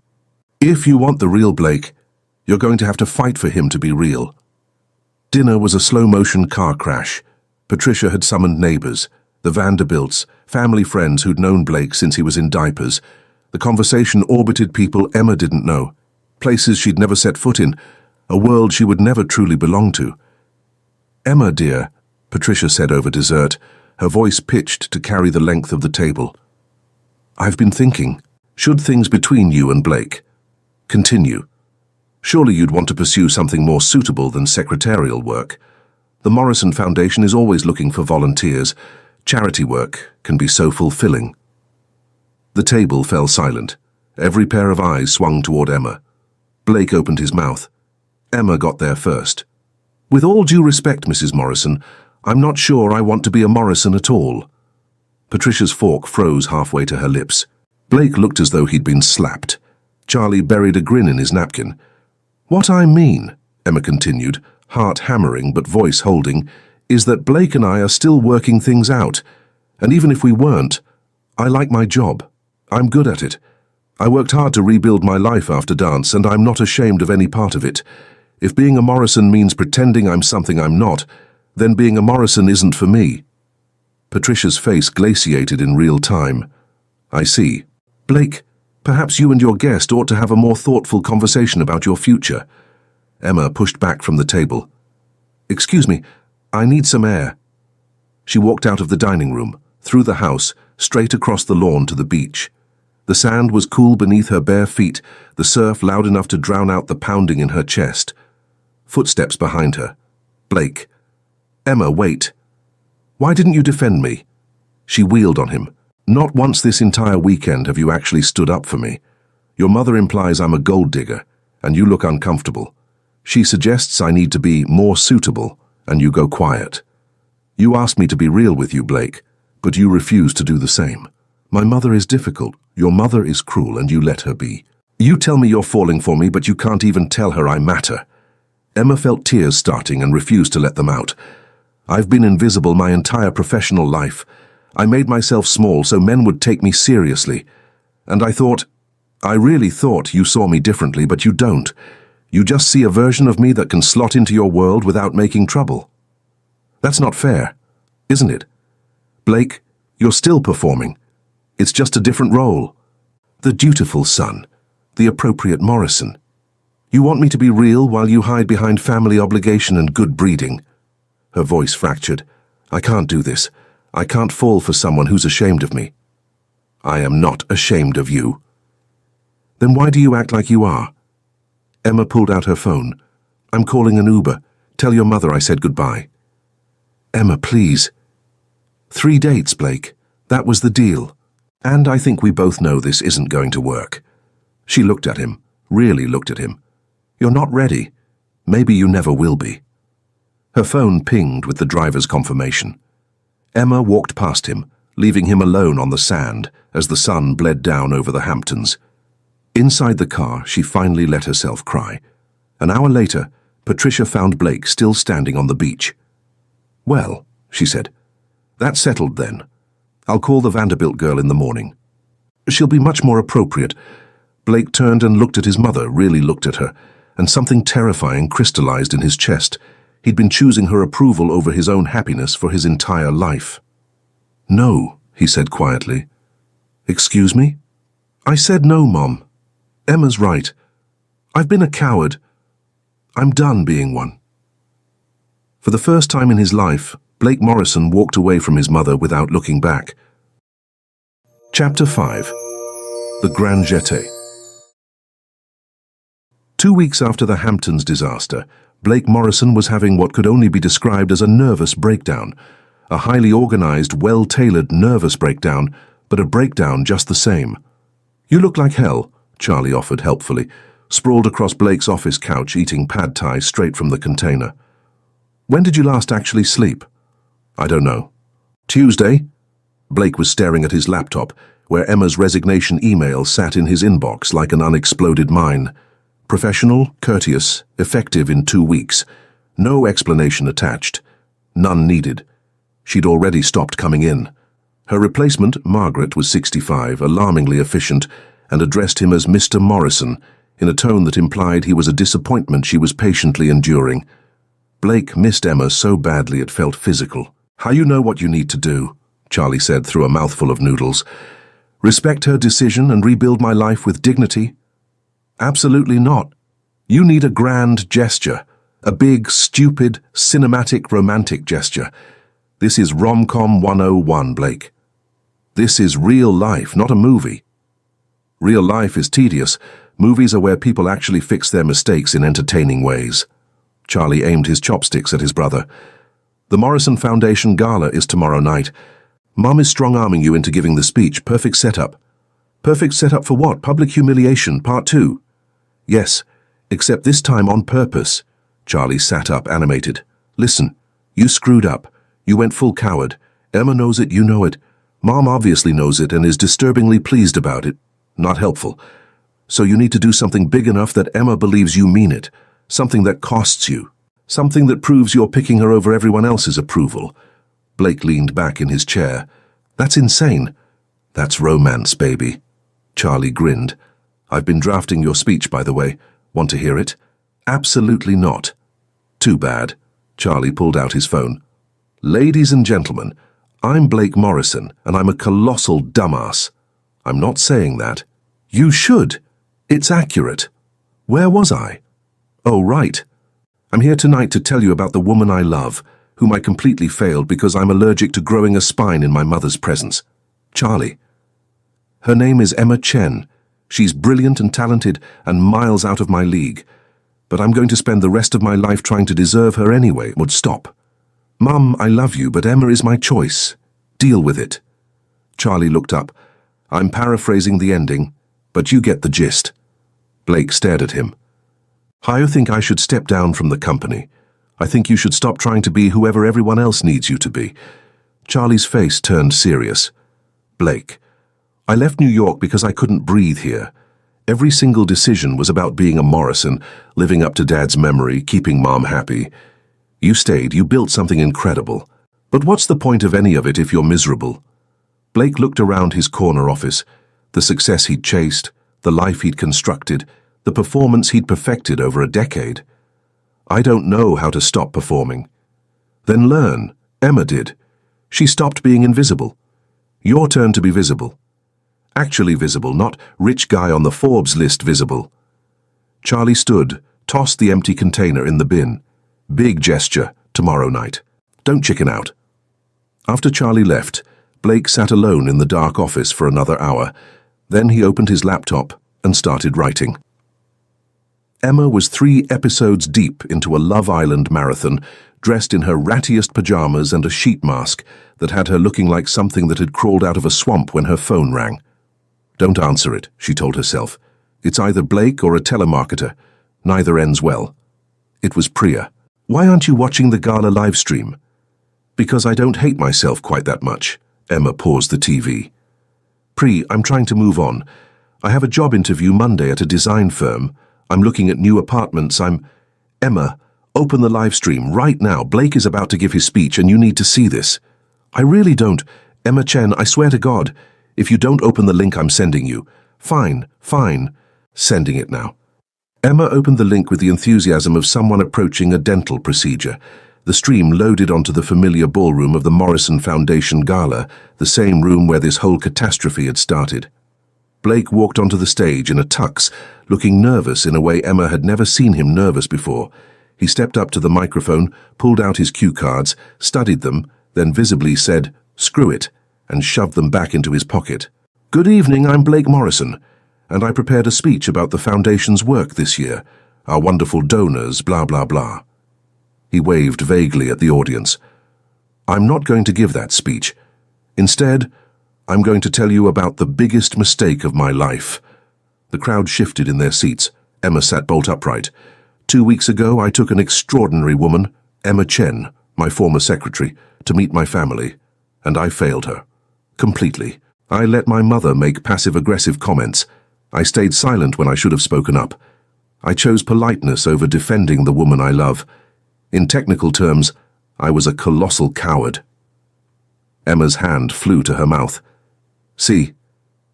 Speaker 2: If you want the real Blake, you're going to have to fight for him to be real." Dinner was a slow-motion car crash. Patricia had summoned neighbors, the Vanderbilts, family friends who'd known Blake since he was in diapers. The conversation orbited people Emma didn't know, places she'd never set foot in, a world she would never truly belong to. "Emma, dear," Patricia said over dessert, her voice pitched to carry the length of the table. "I've been thinking, should things between you and Blake continue? Surely you'd want to pursue something more suitable than secretarial work. The Morrison Foundation is always looking for volunteers. Charity work can be so fulfilling." The table fell silent. Every pair of eyes swung toward Emma. Blake opened his mouth. Emma got there first. "With all due respect, Mrs. Morrison, I'm not sure I want to be a Morrison at all." Patricia's fork froze halfway to her lips. Blake looked as though he'd been slapped. Charlie buried a grin in his napkin. "What I mean," Emma continued, heart hammering but voice holding, "is that Blake and I are still working things out. And even if we weren't, I like my job. I'm good at it. I worked hard to rebuild my life after dance, and I'm not ashamed of any part of it. If being a Morrison means pretending I'm something I'm not, then being a Morrison isn't for me." Patricia's face glaciated in real time. "I see. Blake, Perhaps you and your guest ought to have a more thoughtful conversation about your future. Emma pushed back from the table. Excuse me, I need some air. She walked out of the dining room, through the house, straight across the lawn to the beach. The sand was cool beneath her bare feet, the surf loud enough to drown out the pounding in her chest. Footsteps behind her. Blake. Emma, wait. Why didn't you defend me? She wheeled on him. Not once this entire weekend have you actually stood up for me. Your mother implies I'm a gold digger, and you look uncomfortable. She suggests I need to be more suitable, and you go quiet. You asked me to be real with you, Blake, but you refuse to do the same. My mother is difficult, your mother is cruel, and you let her be. You tell me you're falling for me, but you can't even tell her I matter. Emma felt tears starting and refused to let them out. I've been invisible my entire professional life. I made myself small so men would take me seriously. And I really thought you saw me differently, but you don't. You just see a version of me that can slot into your world without making trouble. That's not fair, isn't it? Blake, you're still performing. It's just a different role. The dutiful son, the appropriate Morrison. You want me to be real while you hide behind family obligation and good breeding. Her voice fractured. I can't do this. I can't fall for someone who's ashamed of me. I am not ashamed of you. Then why do you act like you are? Emma pulled out her phone. I'm calling an Uber. Tell your mother I said goodbye. Emma, please. 3 dates, Blake. That was the deal. And I think we both know this isn't going to work. She looked at him, really looked at him. You're not ready. Maybe you never will be. Her phone pinged with the driver's confirmation. Emma walked past him, leaving him alone on the sand as the sun bled down over the Hamptons. Inside the car, she finally let herself cry. An hour later, Patricia found Blake still standing on the beach. Well, she said, that's settled then. I'll call the Vanderbilt girl in the morning. She'll be much more appropriate. Blake turned and looked at his mother, really looked at her, and something terrifying crystallized in his chest. He'd been choosing her approval over his own happiness for his entire life. No, he said quietly. Excuse me? I said no, Mom. Emma's right. I've been a coward. I'm done being one. For the first time in his life, Blake Morrison walked away from his mother without looking back. Chapter 5. The Grand Jetée. 2 weeks after the Hamptons disaster, Blake Morrison was having what could only be described as a nervous breakdown. A highly organized, well-tailored nervous breakdown, but a breakdown just the same. You look like hell, Charlie offered helpfully, sprawled across Blake's office couch eating pad thai straight from the container. When did you last actually sleep? I don't know. Tuesday? Blake was staring at his laptop, where Emma's resignation email sat in his inbox like an unexploded mine. Professional, courteous, effective in 2 weeks. No explanation attached. None needed. She'd already stopped coming in. Her replacement, Margaret, was 65, alarmingly efficient, and addressed him as Mr. Morrison, in a tone that implied he was a disappointment she was patiently enduring. Blake missed Emma so badly it felt physical. How you know what you need to do, Charlie said through a mouthful of noodles. Respect her decision and rebuild my life with dignity? Absolutely not. You need a grand gesture, a big, stupid, cinematic, romantic gesture. This is rom-com 101, Blake. This is real life, not a movie. Real life is tedious. Movies are where people actually fix their mistakes in entertaining ways. Charlie aimed his chopsticks at his brother. The Morrison Foundation Gala is tomorrow night. Mom is strong-arming you into giving the speech. Perfect setup. Perfect setup for what? Public humiliation, part 2. Yes, except this time on purpose. Charlie sat up, animated. Listen, you screwed up. You went full coward. Emma knows it, you know it. Mom obviously knows it and is disturbingly pleased about it. Not helpful. So you need to do something big enough that Emma believes you mean it. Something that costs you. Something that proves you're picking her over everyone else's approval. Blake leaned back in his chair. That's insane. That's romance, baby. Charlie grinned. I've been drafting your speech, by the way. Want to hear it? Absolutely not. Too bad. Charlie pulled out his phone. Ladies and gentlemen, I'm Blake Morrison, and I'm a colossal dumbass. I'm not saying that. You should. It's accurate. Where was I? Oh, right. I'm here tonight to tell you about the woman I love, whom I completely failed because I'm allergic to growing a spine in my mother's presence. Charlie. Her name is Emma Chen. She's brilliant and talented and miles out of my league. But I'm going to spend the rest of my life trying to deserve her anyway. Would stop. Mum, I love you, but Emma is my choice. Deal with it. Charlie looked up. I'm paraphrasing the ending, but you get the gist. Blake stared at him. I think I should step down from the company. I think you should stop trying to be whoever everyone else needs you to be. Charlie's face turned serious. Blake, I left New York because I couldn't breathe here. Every single decision was about being a Morrison, living up to Dad's memory, keeping Mom happy. You stayed, you built something incredible. But what's the point of any of it if you're miserable? Blake looked around his corner office. The success he'd chased, the life he'd constructed, the performance he'd perfected over a decade. I don't know how to stop performing. Then learn. Emma did. She stopped being invisible. Your turn to be visible. Actually visible, not rich guy on the Forbes list visible. Charlie stood, tossed the empty container in the bin. Big gesture, tomorrow night. Don't chicken out. After Charlie left, Blake sat alone in the dark office for another hour. Then he opened his laptop and started writing. Emma was 3 episodes deep into a Love Island marathon, dressed in her rattiest pajamas and a sheet mask that had her looking like something that had crawled out of a swamp when her phone rang. Don't answer it, she told herself. It's either Blake or a telemarketer. Neither ends well. It was Priya. Why aren't you watching the gala live stream? Because I don't hate myself quite that much. Emma paused the TV. Pri, I'm trying to move on. I have a job interview Monday at a design firm. I'm looking at new apartments. Emma, open the live stream right now. Blake is about to give his speech and you need to see this. I really don't. Emma Chen, I swear to God. If you don't open the link I'm sending you. Fine. Sending it now. Emma opened the link with the enthusiasm of someone approaching a dental procedure. The stream loaded onto the familiar ballroom of the Morrison Foundation Gala, the same room where this whole catastrophe had started. Blake walked onto the stage in a tux, looking nervous in a way Emma had never seen him nervous before. He stepped up to the microphone, pulled out his cue cards, studied them, then visibly said, "Screw it," and shoved them back into his pocket. "Good evening, I'm Blake Morrison, and I prepared a speech about the Foundation's work this year, our wonderful donors, blah, blah, blah." He waved vaguely at the audience. "I'm not going to give that speech. Instead, I'm going to tell you about the biggest mistake of my life." The crowd shifted in their seats. Emma sat bolt upright. 2 weeks ago, I took an extraordinary woman, Emma Chen, my former secretary, to meet my family, and I failed her. Completely. I let my mother make passive-aggressive comments. I stayed silent when I should have spoken up. I chose politeness over defending the woman I love. In technical terms, I was a colossal coward. Emma's hand flew to her mouth. "See,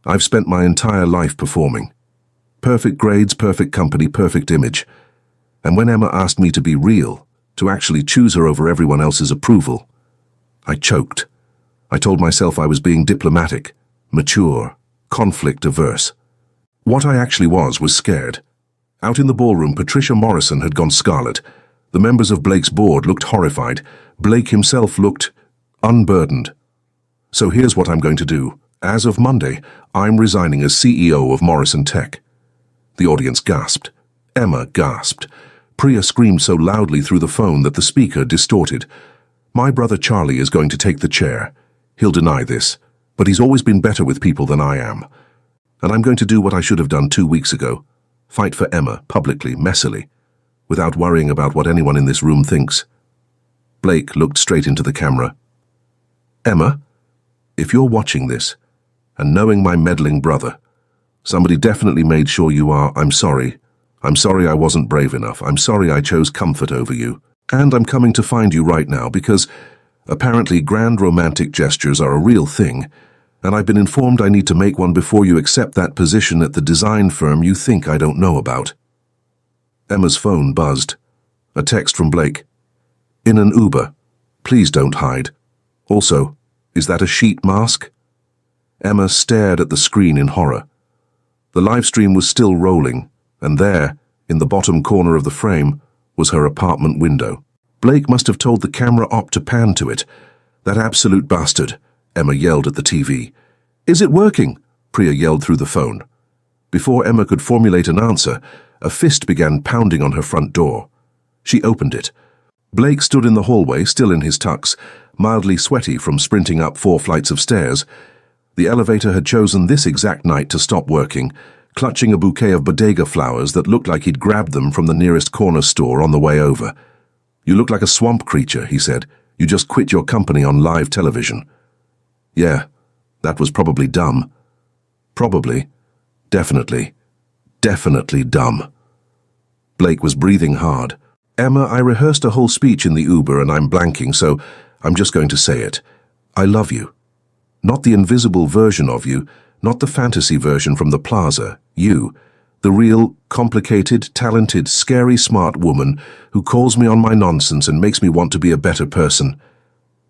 Speaker 2: I've spent my entire life performing. Perfect grades, perfect company, perfect image. And when Emma asked me to be real, to actually choose her over everyone else's approval, I choked. I told myself I was being diplomatic, mature, conflict-averse. What I actually was scared. Out in the ballroom, Patricia Morrison had gone scarlet. The members of Blake's board looked horrified. Blake himself looked unburdened. So here's what I'm going to do. As of Monday, I'm resigning as CEO of Morrison Tech. The audience gasped. Emma gasped. Priya screamed so loudly through the phone that the speaker distorted. My brother Charlie is going to take the chair. He'll deny this, but he's always been better with people than I am. And I'm going to do what I should have done 2 weeks ago. Fight for Emma, publicly, messily, without worrying about what anyone in this room thinks. Blake looked straight into the camera. Emma, if you're watching this, and knowing my meddling brother, somebody definitely made sure you are, I'm sorry. I'm sorry I wasn't brave enough. I'm sorry I chose comfort over you. And I'm coming to find you right now because apparently grand romantic gestures are a real thing, and I've been informed I need to make one before you accept that position at the design firm you think I don't know about. Emma's phone buzzed. A text from Blake. In an Uber. Please don't hide. Also, is that a sheet mask? Emma stared at the screen in horror. The live stream was still rolling, and there, in the bottom corner of the frame, was her apartment window. Blake must have told the camera op to pan to it. That absolute bastard, Emma yelled at the TV. Is it working? Priya yelled through the phone. Before Emma could formulate an answer, a fist began pounding on her front door. She opened it. Blake stood in the hallway, still in his tux, mildly sweaty from sprinting up 4 flights of stairs. The elevator had chosen this exact night to stop working, clutching a bouquet of bodega flowers that looked like he'd grabbed them from the nearest corner store on the way over. You look like a swamp creature, he said. You just quit your company on live television. Yeah, that was probably dumb. Probably. Definitely dumb. Blake was breathing hard. Emma, I rehearsed a whole speech in the Uber and I'm blanking, so I'm just going to say it. I love you. Not the invisible version of you, not the fantasy version from the plaza, you. The real, complicated, talented, scary, smart woman who calls me on my nonsense and makes me want to be a better person.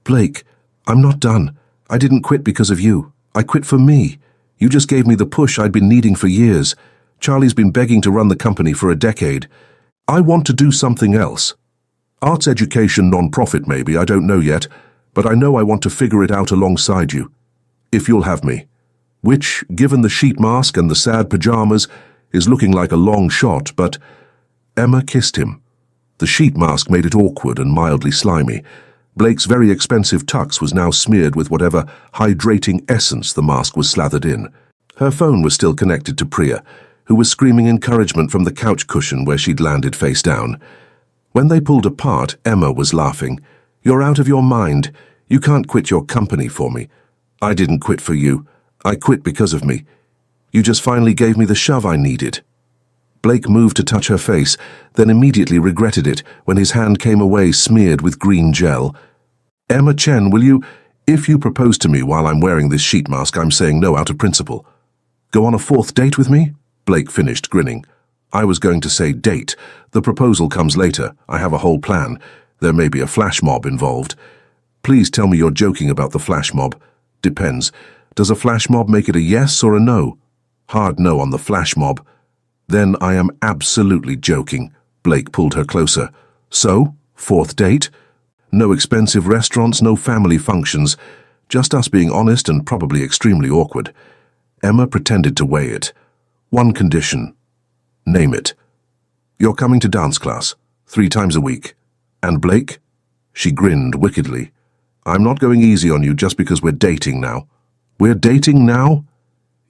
Speaker 2: Blake, I'm not done. I didn't quit because of you. I quit for me. You just gave me the push I'd been needing for years. Charlie's been begging to run the company for a decade. I want to do something else. Arts education, non-profit maybe, I don't know yet, but I know I want to figure it out alongside you. If you'll have me. Which, given the sheet mask and the sad pajamas, is looking like a long shot, but... Emma kissed him. The sheet mask made it awkward and mildly slimy. Blake's very expensive tux was now smeared with whatever hydrating essence the mask was slathered in. Her phone was still connected to Priya, who was screaming encouragement from the couch cushion where she'd landed face down. When they pulled apart, Emma was laughing. You're out of your mind. You can't quit your company for me. I didn't quit for you. I quit because of me. You just finally gave me the shove I needed. Blake moved to touch her face, then immediately regretted it when his hand came away smeared with green gel. Emma Chen, will you... If you propose to me while I'm wearing this sheet mask, I'm saying no out of principle. Go on a 4th date with me? Blake finished, grinning. I was going to say date. The proposal comes later. I have a whole plan. There may be a flash mob involved. Please tell me you're joking about the flash mob. Depends. Does a flash mob make it a yes or a no? Hard no on the flash mob. Then I am absolutely joking. Blake pulled her closer. So, 4th date? No expensive restaurants, no family functions. Just us being honest and probably extremely awkward. Emma pretended to weigh it. One condition. Name it. You're coming to dance class, 3 times a week. And Blake? She grinned wickedly. I'm not going easy on you just because we're dating now. We're dating now?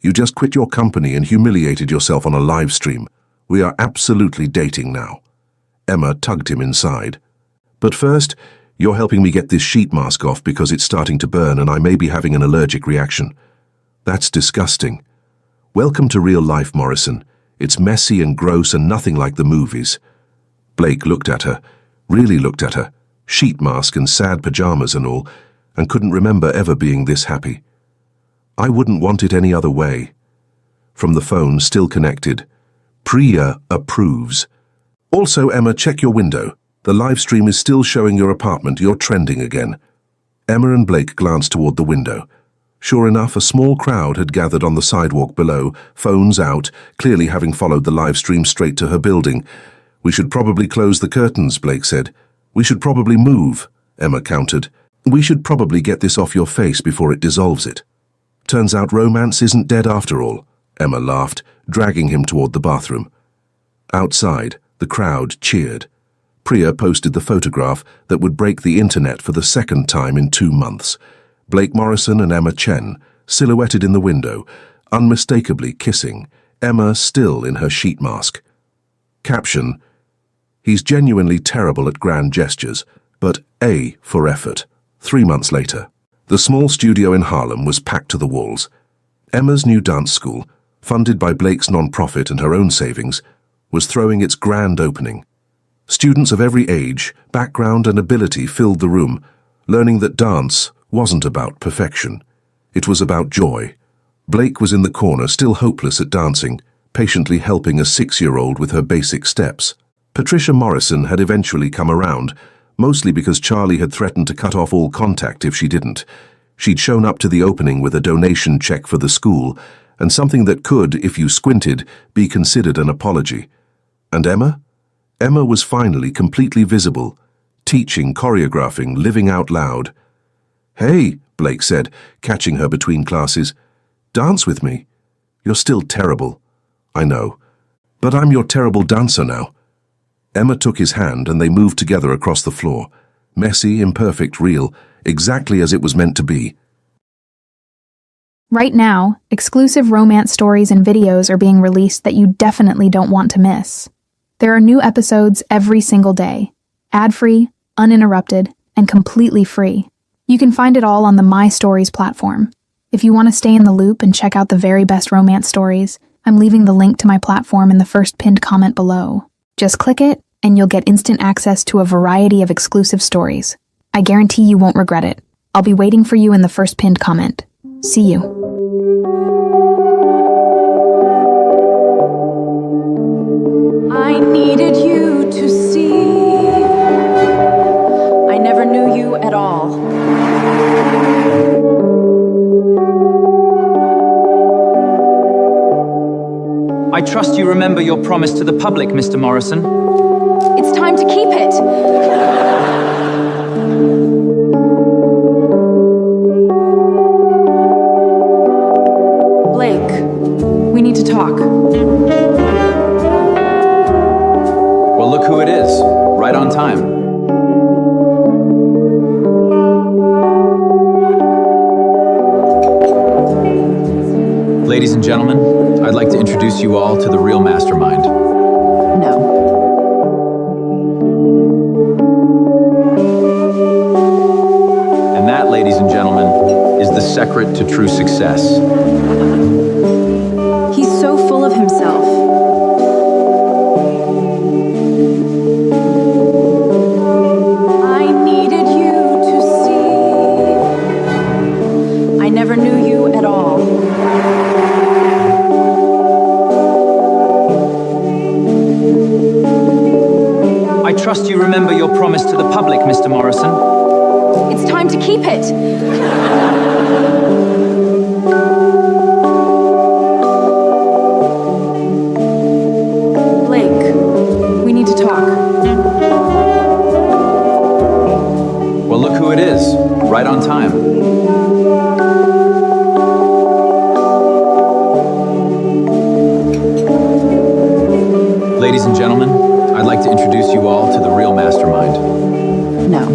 Speaker 2: You just quit your company and humiliated yourself on a live stream. We are absolutely dating now. Emma tugged him inside. But first, you're helping me get this sheet mask off because it's starting to burn and I may be having an allergic reaction. That's disgusting. Welcome to real life, Morrison. It's messy and gross and nothing like the movies. Blake looked at her, really looked at her, sheet mask and sad pajamas and all, and couldn't remember ever being this happy. I wouldn't want it any other way. From the phone, still connected. Priya approves. Also, Emma, check your window. The live stream is still showing your apartment. You're trending again. Emma and Blake glanced toward the window. Sure enough, a small crowd had gathered on the sidewalk below, phones out, clearly having followed the live stream straight to her building. We should probably close the curtains, Blake said. We should probably move, Emma countered. We should probably get this off your face before it dissolves it. Turns out romance isn't dead after all, Emma laughed, dragging him toward the bathroom. Outside, the crowd cheered. Priya posted the photograph that would break the internet for the 2nd time in 2 months. Blake Morrison and Emma Chen, silhouetted in the window, unmistakably kissing, Emma still in her sheet mask. Caption: He's genuinely terrible at grand gestures, but A for effort. 3 months later. The small studio in Harlem was packed to the walls. Emma's new dance school, funded by Blake's non-profit and her own savings, was throwing its grand opening. Students of every age, background and ability filled the room, learning that dance wasn't about perfection. It was about joy. Blake was in the corner, still hopeless at dancing, patiently helping a 6-year-old with her basic steps. Patricia Morrison had eventually come around, mostly because Charlie had threatened to cut off all contact if she didn't. She'd shown up to the opening with a donation check for the school, and something that could, if you squinted, be considered an apology. And Emma? Emma was finally completely visible, teaching, choreographing, living out loud. "Hey," Blake said, catching her between classes. "Dance with me." "You're still terrible." "I know. But I'm your terrible dancer now." Emma took his hand and they moved together across the floor. Messy, imperfect, real, exactly as it was meant to be.
Speaker 3: Right now, exclusive romance stories and videos are being released that you definitely don't want to miss. There are new episodes every single day, ad-free, uninterrupted, and completely free. You can find it all on the My Stories platform. If you want to stay in the loop and check out the very best romance stories, I'm leaving the link to my platform in the first pinned comment below. Just click it, and you'll get instant access to a variety of exclusive stories. I guarantee you won't regret it. I'll be waiting for you in the first pinned comment. See you.
Speaker 4: I needed you to see. I never knew you at all.
Speaker 5: I trust you remember your promise to the public, Mr. Morrison.
Speaker 4: It's time to keep it. Blake, we need to talk.
Speaker 1: Well, look who it is. Right on time. Ladies and gentlemen, I'd like to introduce you all to the real mastermind.
Speaker 4: No.
Speaker 1: And that, ladies and gentlemen, is the secret to true success.
Speaker 4: He's so full of himself. I needed you to see. I never knew you at all.
Speaker 5: I trust you remember your promise to the public, Mr. Morrison.
Speaker 4: It's time to keep it. Blake, we need to talk.
Speaker 1: Well, look who it is. Right on time. Ladies and gentlemen, I'd like to introduce you all to the real mastermind.
Speaker 4: No.